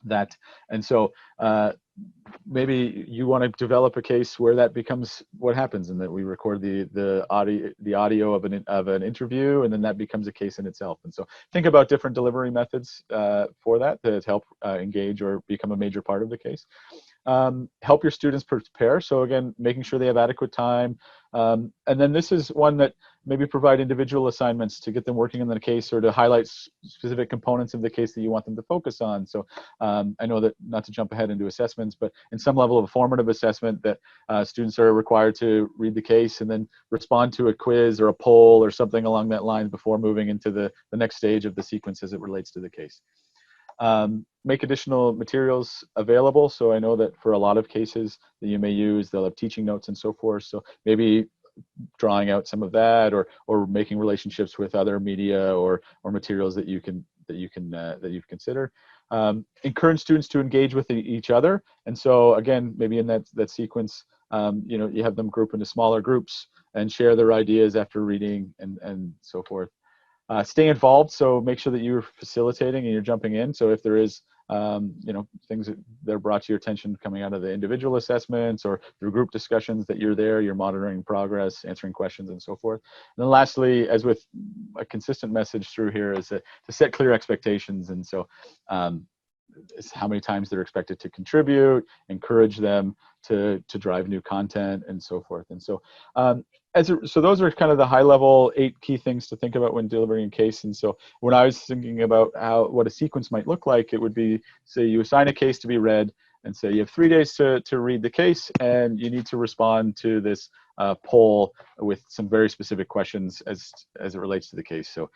that. And so maybe you want to develop a case where that becomes what happens, and that we record the audio of an interview, and then that becomes a case in itself. And so think about different delivery methods for that to help engage or become a major part of the case. Help your students prepare. So again, making sure they have adequate time. And then this is one that maybe provide individual assignments to get them working on the case, or to highlight specific components of the case that you want them to focus on. So I know that, not to jump ahead into assessments, but in some level of a formative assessment, that students are required to read the case and then respond to a quiz or a poll or something along that line before moving into the next stage of the sequence as it relates to the case. Make additional materials available. So I know that for a lot of cases that you may use, they'll have teaching notes and so forth. So maybe drawing out some of that, or making relationships with other media or materials that you can consider. Encourage students to engage with each other. And so again, maybe in that sequence, you have them group into smaller groups and share their ideas after reading and so forth. Stay involved, so make sure that you're facilitating and you're jumping in. So if there is, things that are brought to your attention coming out of the individual assessments or through group discussions, that you're there, you're monitoring progress, answering questions, and so forth. And then lastly, as with a consistent message through here, is to set clear expectations. And so how many times they're expected to contribute, encourage them to drive new content, and so forth. And so so those are kind of the high-level 8 key things to think about when delivering a case. And so when I was thinking about what a sequence might look like, it would be, say you assign a case to be read, and say you have 3 days to read the case, and you need to respond to this poll with some very specific questions as it relates to the case. So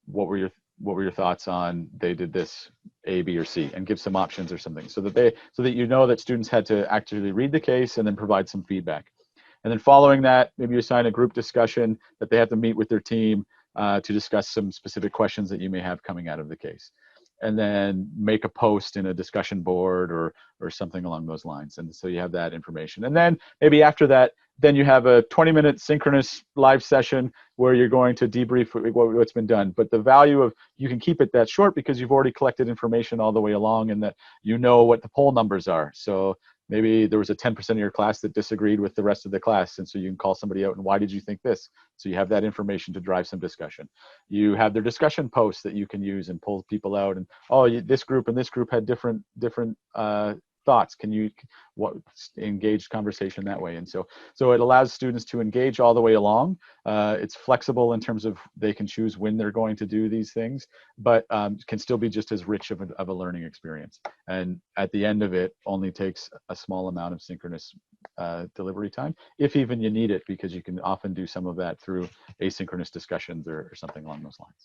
what were your thoughts on they did this A, B, or C, and give some options or something, so that that students had to actually read the case and then provide some feedback. And then following that, maybe you assign a group discussion that they have to meet with their team to discuss some specific questions that you may have coming out of the case. And then make a post in a discussion board or something along those lines. And so you have that information. And then maybe after that, then you have a 20-minute synchronous live session where you're going to debrief what's been done. But the value of, you can keep it that short because you've already collected information all the way along, and that you know what the poll numbers are. So maybe there was a 10% of your class that disagreed with the rest of the class, and so you can call somebody out and, why did you think this? So you have that information to drive some discussion. You have their discussion posts that you can use and pull people out, and this group and this group had different thoughts? Can you engage conversation that way? And so it allows students to engage all the way along. It's flexible in terms of they can choose when they're going to do these things, but can still be just as rich of a learning experience. And at the end of it, only takes a small amount of synchronous delivery time, if even you need it, because you can often do some of that through asynchronous discussions or something along those lines.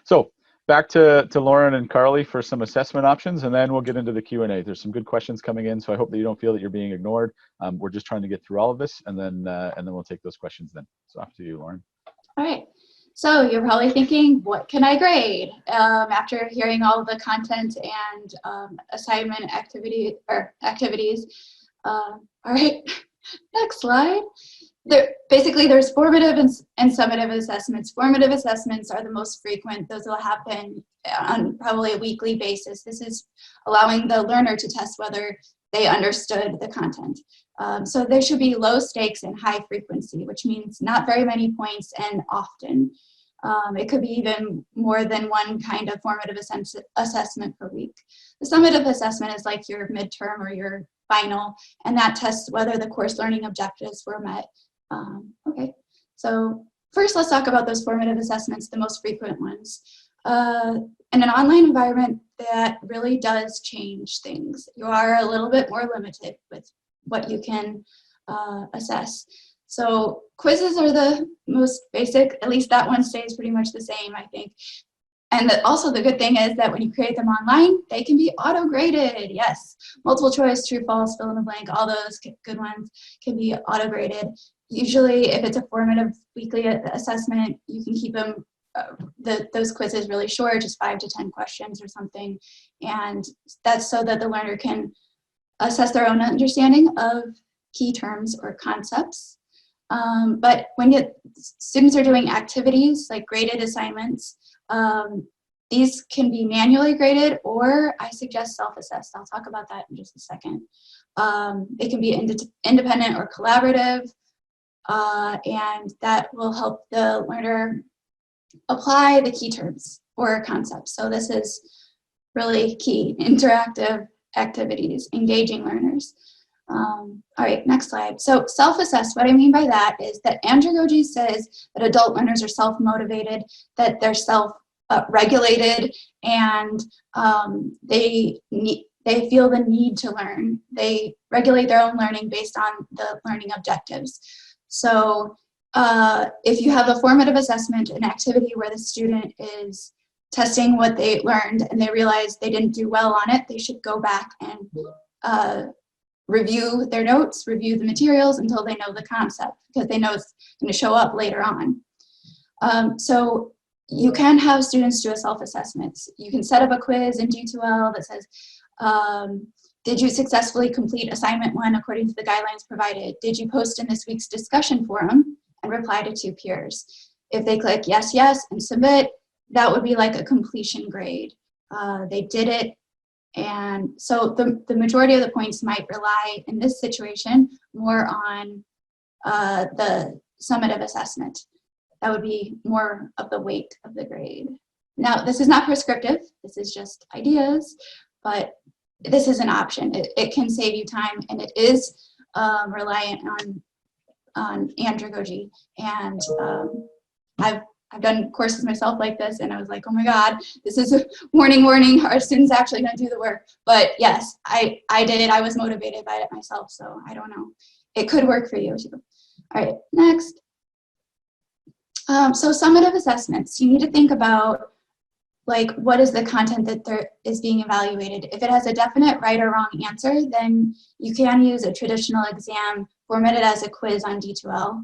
So back to Lauren and Carly for some assessment options, and then we'll get into the Q&A. There's some good questions coming in, so I hope that you don't feel that you're being ignored. We're just trying to get through all of this, and then we'll take those questions then. So off to you, Lauren. All right. So you're probably thinking, what can I grade? After hearing all of the content and assignment activities. All right, next slide. Basically, there's formative and summative assessments. Formative assessments are the most frequent. Those will happen on probably a weekly basis. This is allowing the learner to test whether they understood the content. So there should be low stakes and high frequency, which means not very many points and often. It could be even more than one kind of formative assessment per week. The summative assessment is like your midterm or your final, and that tests whether the course learning objectives were met. Okay, so first let's talk about those formative assessments, the most frequent ones. In an online environment, that really does change things. You are a little bit more limited with what you can assess. So quizzes are the most basic, at least that one stays pretty much the same, I think. And also the good thing is that when you create them online, they can be auto-graded. Yes, multiple choice, true, false, fill in the blank, all those good ones can be auto-graded. Usually if it's a formative weekly assessment, you can keep them, those quizzes really short, just 5 to 10 questions or something. And that's so that the learner can assess their own understanding of key terms or concepts. But when students are doing activities like graded assignments, these can be manually graded, or I suggest self-assessed. I'll talk about that in just a second. It can be independent or collaborative, and that will help the learner apply the key terms or concepts. So this is really key, interactive activities, engaging learners. All right, next slide. So self-assessed, what I mean by that is that andragogy says that adult learners are self-motivated, that they're self-regulated, and they feel the need to learn. They regulate their own learning based on the learning objectives. So if you have a formative assessment, an activity where the student is testing what they learned and they realize they didn't do well on it, they should go back and review their notes, review the materials until they know the concept, because they know it's going to show up later on. So you can have students do a self-assessment. You can set up a quiz in D2L that says, did you successfully complete assignment 1 according to the guidelines provided? Did you post in this week's discussion forum and reply to 2 peers? If they click yes, yes, and submit, that would be like a completion grade. They did it. And so the majority of the points might rely in this situation more on the summative assessment. That would be more of the weight of the grade. Now, this is not prescriptive, this is just ideas, but this is an option. It can save you time, and it is reliant on andragogy. And I've done courses myself like this, and I was like, oh my God, this is a warning, our students actually gonna do the work. But yes, I did, I was motivated by it myself, so I don't know. It could work for you too. All right, next. So summative assessments, you need to think about like, what is the content that there is being evaluated? If it has a definite right or wrong answer, then you can use a traditional exam formatted as a quiz on D2L.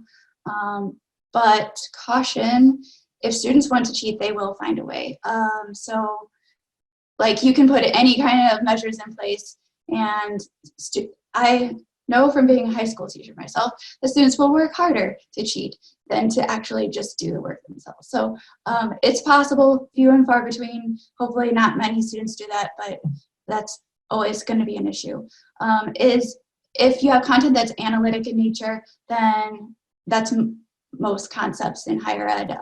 But caution, if students want to cheat, they will find a way. So like, you can put any kind of measures in place, and I know from being a high school teacher myself, the students will work harder to cheat than to actually just do the work themselves. So it's possible, few and far between. Hopefully not many students do that, but that's always going to be an issue. Is if you have content that's analytic in nature, then that's most concepts in higher ed,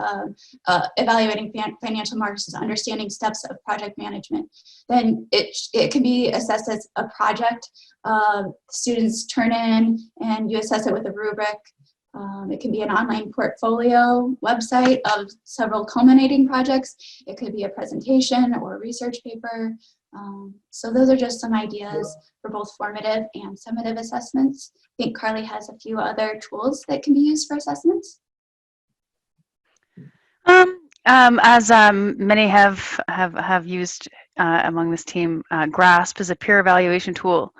evaluating financial markets, understanding steps of project management, then it can be assessed as a project. Students turn in and you assess it with a rubric. It can be an online portfolio website of several culminating projects. It could be a presentation or a research paper. So those are just some ideas for both formative and summative assessments. I think Carly has a few other tools that can be used for assessments. As many have used among this team, GRASP is a peer evaluation tool.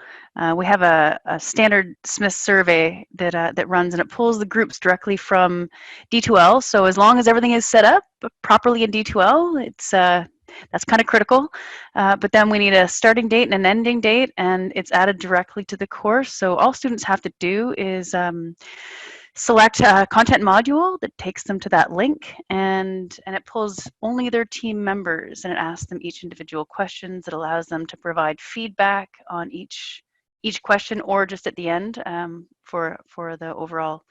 We have a standard Smith survey that runs, and it pulls the groups directly from D2L. So as long as everything is set up properly in D2L, it's that's kind of critical. But then we need a starting date and an ending date, and it's added directly to the course. So all students have to do is select a content module that takes them to that link, and it pulls only their team members, and it asks them each individual questions. It allows them to provide feedback on each question, or just at the end for the overall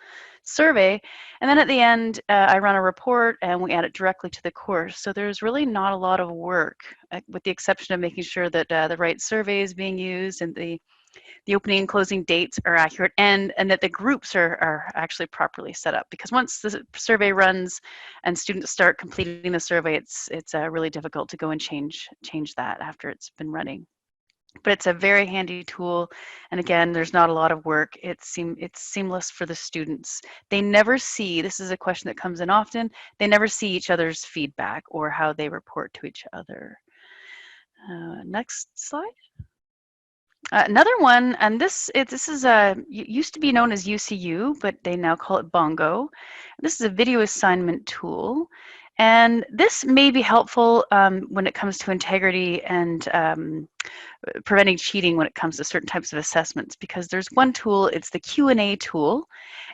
survey. And then at the end, I run a report and we add it directly to the course. So there's really not a lot of work, with the exception of making sure that the right survey is being used and the opening and closing dates are accurate, and that the groups are actually properly set up. Because once the survey runs and students start completing the survey, it's really difficult to go and change that after it's been running. But it's a very handy tool, and again, there's not a lot of work. It's seamless for the students. They never see, this is a question that comes in often, they never see each other's feedback or how they report to each other. Next slide. Another one, and this is used to be known as UCU, but they now call it Bongo. This is a video assignment tool, and this may be helpful when it comes to integrity and preventing cheating when it comes to certain types of assessments, because there's one tool, it's the Q&A tool,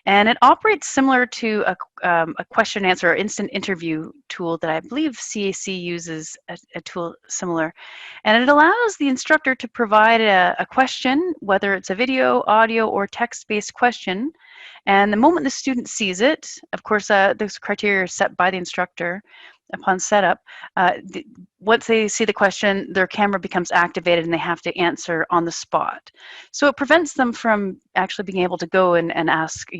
and it operates similar to a question answer or instant interview tool that I believe CAC uses a tool similar. And it allows the instructor to provide a question, whether it's a video, audio, or text-based question. And the moment the student sees it, of course, those criteria are set by the instructor upon setup. Once they see the question, their camera becomes activated and they have to answer on the spot. So it prevents them from actually being able to go and ask,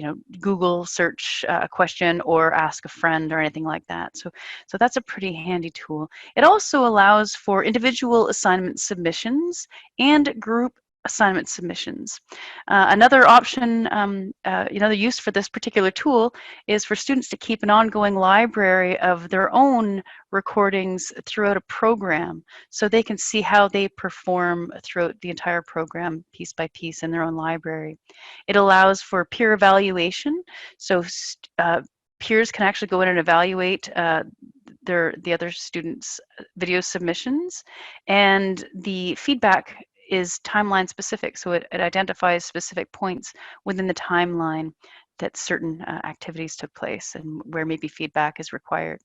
Google search a question or ask a friend or anything like that. So that's a pretty handy tool. It also allows for individual assignment submissions and group assignment submissions. Another option, another use for this particular tool is for students to keep an ongoing library of their own recordings throughout a program, so they can see how they perform throughout the entire program, piece by piece, in their own library. It allows for peer evaluation, so peers can actually go in and evaluate the other students' video submissions, and the feedback is timeline specific, so it identifies specific points within the timeline that certain activities took place and where maybe feedback is required.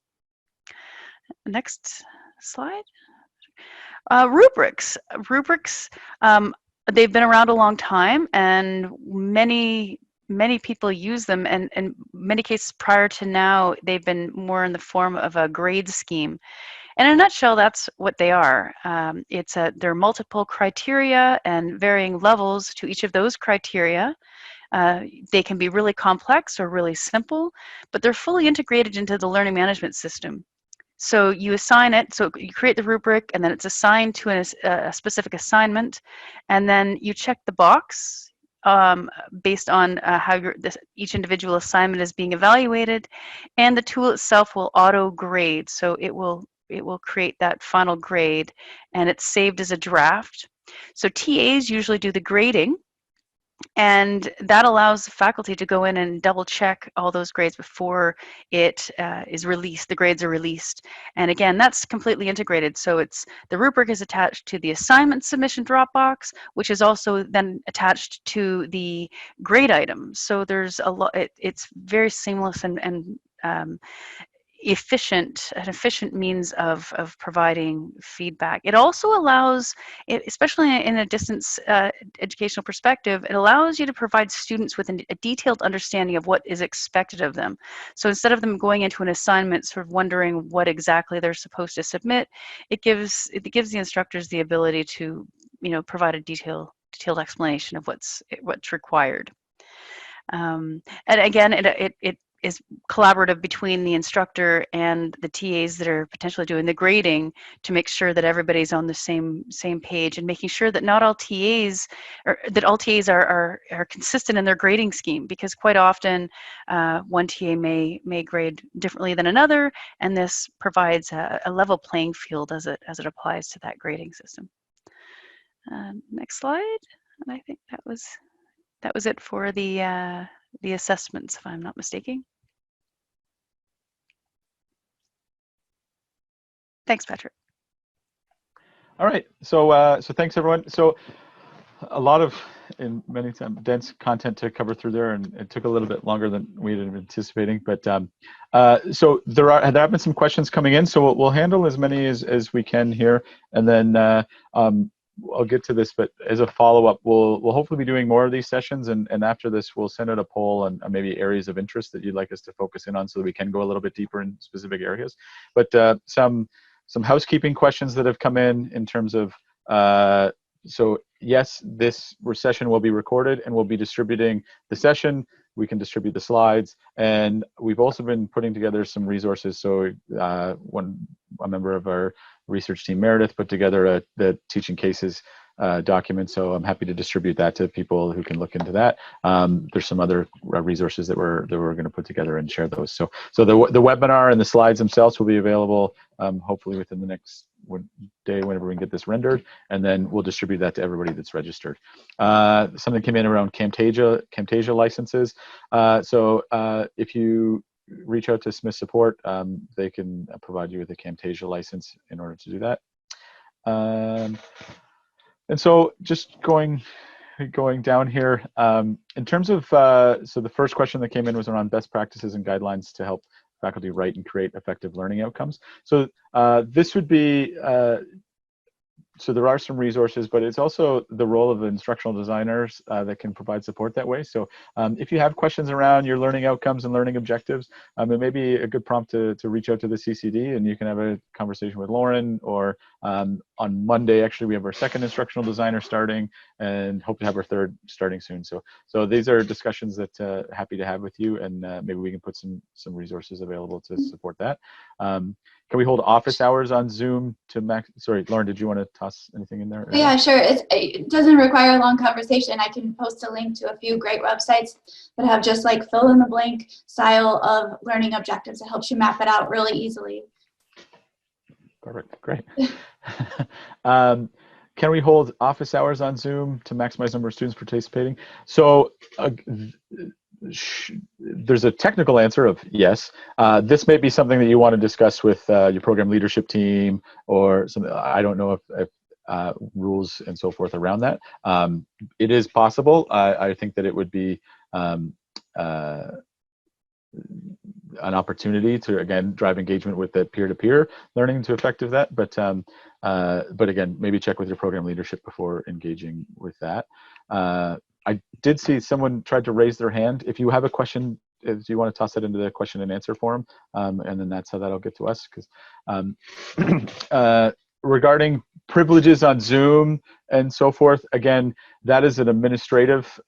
Next slide. Rubrics. Rubrics, they've been around a long time, and many people use them, and in many cases prior to now, they've been more in the form of a grade scheme. And in a nutshell, that's what they are. There are multiple criteria and varying levels to each of those criteria. They can be really complex or really simple, but they're fully integrated into the learning management system. So you assign it, so you create the rubric, and then it's assigned to a specific assignment, and then you check the box based on how each individual assignment is being evaluated, and the tool itself will auto grade. So it will create that final grade, and it's saved as a draft. So TAs usually do the grading, and that allows the faculty to go in and double check all those grades before it is released. The grades are released. And again, that's completely integrated. So the rubric is attached to the assignment submission Dropbox, which is also then attached to the grade item. So there's a lot, it's very seamless, and an efficient means of providing feedback. It also allows, especially in a distance educational perspective, it allows you to provide students with a detailed understanding of what is expected of them. So instead of them going into an assignment sort of wondering what exactly they're supposed to submit, it gives the instructors the ability to, provide a detailed explanation of what's required. And again, it is collaborative between the instructor and the TAs that are potentially doing the grading to make sure that everybody's on the same page, and making sure that not all TAs, or that all TAs are consistent in their grading scheme, because quite often one TA may grade differently than another, and this provides a level playing field as it applies to that grading system. Next slide, and I think that was it for the assessments, if I'm not mistaken. Thanks, Patrick. All right, so thanks everyone. So a lot of, in many times, dense content to cover through there, and it took a little bit longer than we had been anticipating. But so there have been some questions coming in, so we'll handle as many as we can here, and then I'll get to this, but as a follow-up, we'll hopefully be doing more of these sessions, and after this, we'll send out a poll on maybe areas of interest that you'd like us to focus in on, so that we can go a little bit deeper in specific areas. But some housekeeping questions that have come in terms of, so yes, this session will be recorded, and we'll be distributing the session. We can distribute the slides, and we've also been putting together some resources. So a member of our research team, Meredith, put together the teaching cases document, so I'm happy to distribute that to people who can look into that. There's some other resources that we're going to put together and share those. So the webinar and the slides themselves will be available hopefully within the next day, whenever we can get this rendered, and then we'll distribute that to everybody that's registered. Something came in around Camtasia licenses. So if you reach out to Smith Support, they can provide you with a Camtasia license in order to do that. And so just going down here, in terms of, so the first question that came in was around best practices and guidelines to help faculty write and create effective learning outcomes. So this would be, so there are some resources, but it's also the role of instructional designers that can provide support that way. So if you have questions around your learning outcomes and learning objectives, it may be a good prompt to reach out to the CCD, and you can have a conversation with Lauren, or on Monday, actually, we have our second instructional designer starting, and hope to have our third starting soon. So these are discussions that happy to have with you, and maybe we can put some resources available to support that. Can we hold office hours on Zoom to max? Sorry, Lauren, did you want to toss anything in there? Yeah, sure. It doesn't require a long conversation. I can post a link to a few great websites that have just like fill in the blank style of learning objectives. It helps you map it out really easily. Perfect, great. Can we hold office hours on Zoom to maximize number of students participating? So there's a technical answer of yes. This may be something that you want to discuss with your program leadership team, or something. I don't know if rules and so forth around that. It is possible. I think that it would be an opportunity to, again, drive engagement with the peer-to-peer learning to effective that. But again, maybe check with your program leadership before engaging with that. I did see someone tried to raise their hand. If you have a question, if you want to toss it into the question and answer forum, and then that's how that'll get to us. Because regarding privileges on Zoom and so forth, again, that is an administrative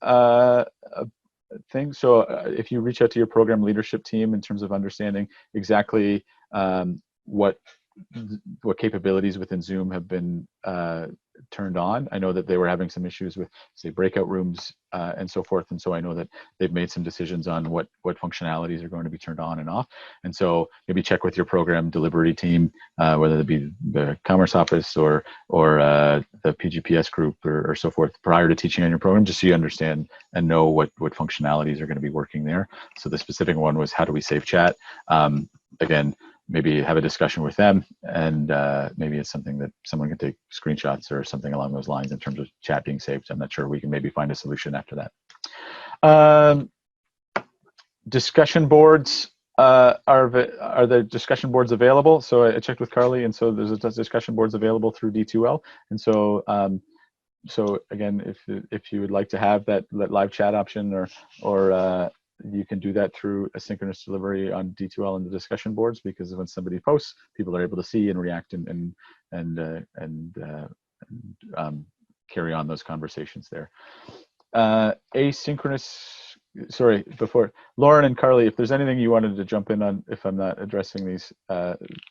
thing. So if you reach out to your program leadership team in terms of understanding exactly what capabilities within Zoom have been turned on. I know that they were having some issues with, say, breakout rooms and so forth, and so I know that they've made some decisions on what functionalities are going to be turned on and off. And so maybe check with your program delivery team, whether it be the Commerce Office or the PGPS group or so forth, prior to teaching on your program, just so you understand and know what functionalities are going to be working there. So the specific one was, how do we save chat? Again, maybe have a discussion with them, and maybe it's something that someone can take screenshots or something along those lines in terms of chat being saved. I'm not sure. We can maybe find a solution after that. Discussion boards. are the discussion boards available? So I checked with Carly, and so there's discussion boards available through D2L. And so, so again, if you would like to have that live chat option, or you can do that through asynchronous delivery on D2L and the discussion boards, because when somebody posts, people are able to see and react and carry on those conversations there. Asynchronous. Sorry, before Lauren and Carly, if there's anything you wanted to jump in on, if I'm not addressing these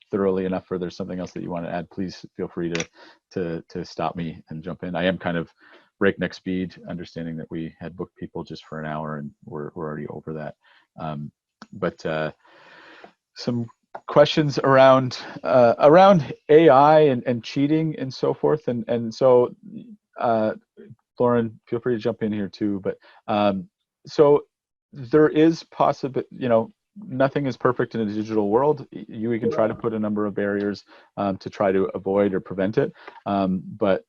thoroughly enough, or there's something else that you want to add, please feel free to stop me and jump in. I am kind of breakneck speed, understanding that we had booked people just for an hour and we're already over that. But some questions around AI and cheating and so forth, and so Lauren, feel free to jump in here too. But so there is nothing is perfect in a digital world. We can try to put a number of barriers to try to avoid or prevent it. But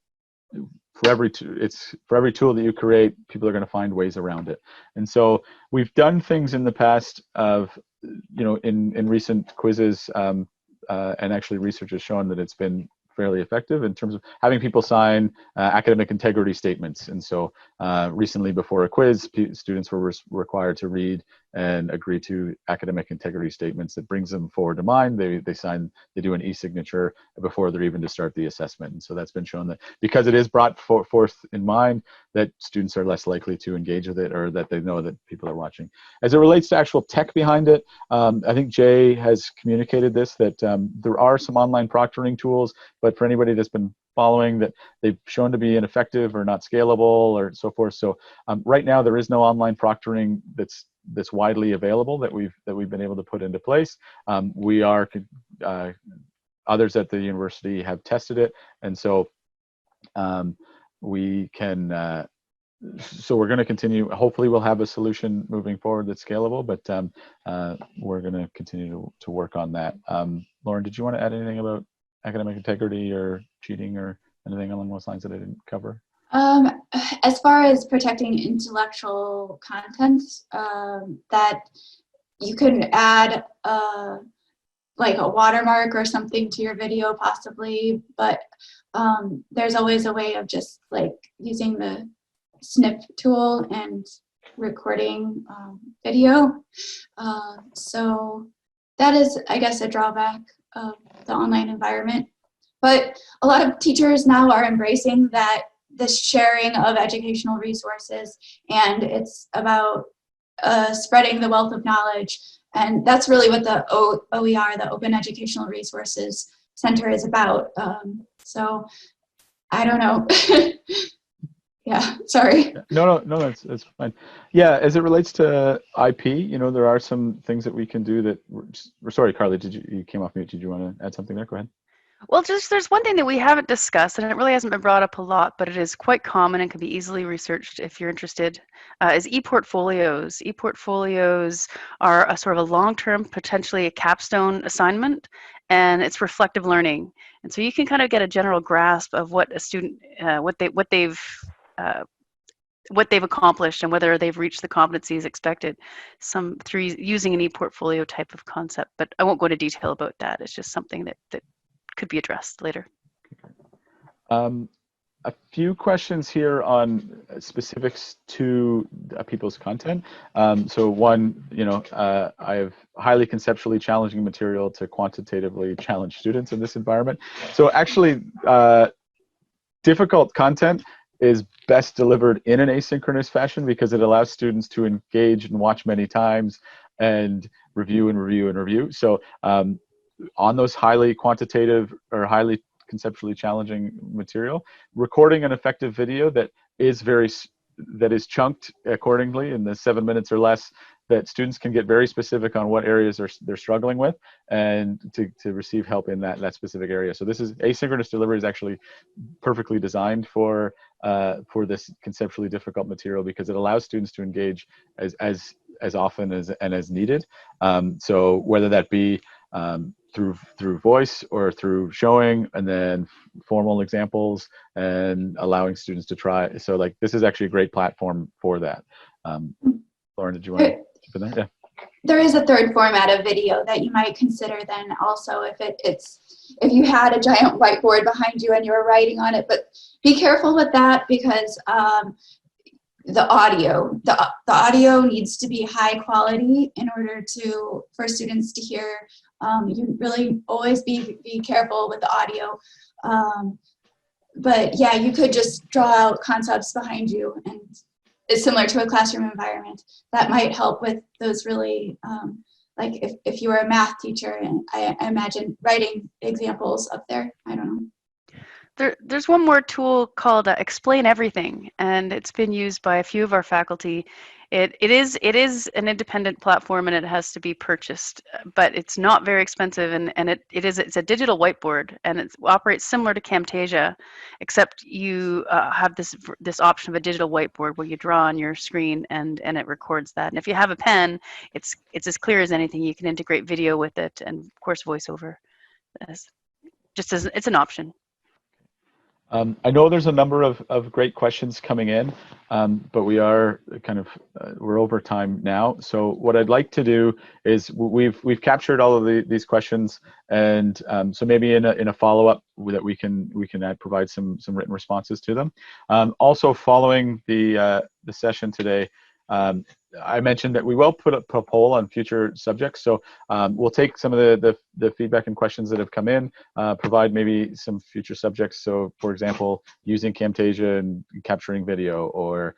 for every tool that you create, people are going to find ways around it. And so we've done things in the past of, in recent quizzes, and actually research has shown that it's been fairly effective in terms of having people sign academic integrity statements. And so recently, before a quiz, students were required to read and agree to academic integrity statements that brings them forward to mind. They sign, they do an e-signature before they're even to start the assessment. And so that's been shown that because it is brought forth in mind, that students are less likely to engage with it, or that they know that people are watching. As it relates to actual tech behind it, I think Jay has communicated this, that there are some online proctoring tools, but for anybody that's been following, that they've shown to be ineffective or not scalable or so forth. So right now there is no online proctoring that's widely available that we've been able to put into place. We are others at the university have tested it, and so we can. So we're going to continue. Hopefully, we'll have a solution moving forward that's scalable, but we're going to continue to work on that. Lauren, did you want to add anything about academic integrity or cheating or anything along those lines that I didn't cover? As far as protecting intellectual content, that you can add like a watermark or something to your video possibly, but there's always a way of just like using the snip tool and recording video. So that is, I guess, a drawback of the online environment. But a lot of teachers now are embracing that, this sharing of educational resources, and it's about spreading the wealth of knowledge. And that's really what the OER, the Open Educational Resources Center, is about. So I don't know. Yeah, sorry. No, that's fine. Yeah, as it relates to IP, there are some things that we can do that. Sorry, Carly, you came off mute? Did you want to add something there? Go ahead. Well, there's one thing that we haven't discussed, and it really hasn't been brought up a lot, but it is quite common and can be easily researched if you're interested, is e-portfolios. E-portfolios are a sort of a long-term, potentially a capstone assignment, and it's reflective learning. And so you can kind of get a general grasp of what a student, what they've accomplished and whether they've reached the competencies expected through using an e-portfolio type of concept. But I won't go into detail about that. It's just something that could be addressed later. A few questions here on specifics to people's content. So one, I have highly conceptually challenging material to quantitatively challenge students in this environment. So actually, difficult content is best delivered in an asynchronous fashion because it allows students to engage and watch many times and review and review and review. So on those highly quantitative or highly conceptually challenging material, recording an effective video that is chunked accordingly in the 7 minutes or less, that students can get very specific on what areas they're struggling with and to receive help in that specific area. So this is asynchronous delivery is actually perfectly designed for this conceptually difficult material because it allows students to engage as often as needed. So whether that be through voice or through showing and then formal examples and allowing students to try. So like this is actually a great platform for that. Lauren, did you want to jump in there? Yeah. there is a third format of video that you might consider then also if you had a giant whiteboard behind you and you were writing on it, but be careful with that because the audio needs to be high quality in order for students to hear. You really always be careful with the audio. But yeah, you could just draw out concepts behind you, and it's similar to a classroom environment. That might help with those really, like if you were a math teacher, and I imagine writing examples up there. I don't know. There's one more tool called Explain Everything, and it's been used by a few of our faculty. It is an independent platform, and it has to be purchased, but it's not very expensive, and it's a digital whiteboard, and it operates similar to Camtasia, except you have this option of a digital whiteboard where you draw on your screen and it records that. And if you have a pen, it's as clear as anything. You can integrate video with it, and of course voiceover. It's an option. I know there's a number of great questions coming in, but we are we're over time now. So what I'd like to do is we've captured all of these questions, and so maybe in a follow-up that we can provide some written responses to them. Also, following the session today, I mentioned that we will put up a poll on future subjects. So we'll take some of the feedback and questions that have come in, provide maybe some future subjects. So for example, using Camtasia and capturing video, or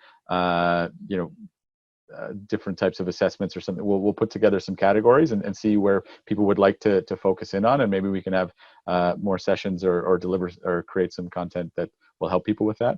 different types of assessments or something. We'll put together some categories and see where people would like to focus in on, and maybe we can have more sessions or deliver or create some content that will help people with that.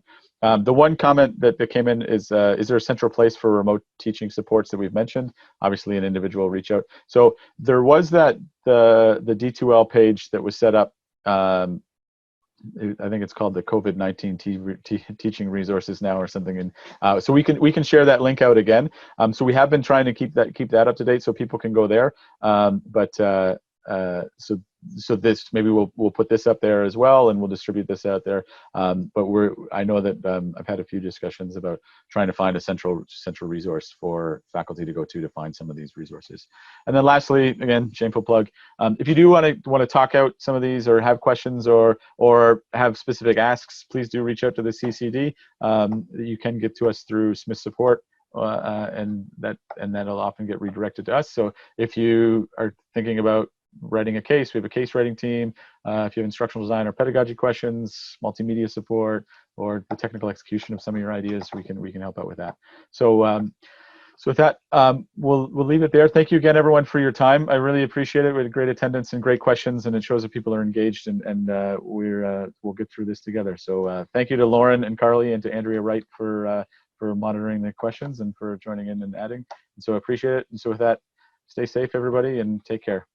The one comment that came in is there a central place for remote teaching supports that we've mentioned? Obviously an individual reach out. So there was the D2L page that was set up. I think it's called the COVID-19 teaching resources now or something, and so we can share that link out again. So we have been trying to keep that up to date so people can go there. So this, maybe we'll put this up there as well, and we'll distribute this out there. But I know that I've had a few discussions about trying to find a central resource for faculty to go to find some of these resources. And then lastly, again, shameful plug, if you do want to talk out some of these or have questions or have specific asks, please do reach out to the CCD. You can get to us through Smith Support. And that'll often get redirected to us. So if you are thinking about writing a case, we have a case writing team. If you have instructional design or pedagogy questions, multimedia support, or the technical execution of some of your ideas, we can help out with that. So so with that, we'll leave it there. Thank you again, everyone, for your time. I really appreciate it. We had great attendance and great questions, and it shows that people are engaged, and we'll get through this together. So thank you to Lauren and Carly and to Andrea Wright for monitoring the questions and for joining in and adding. And so I appreciate it. And so with that, stay safe, everybody, and take care.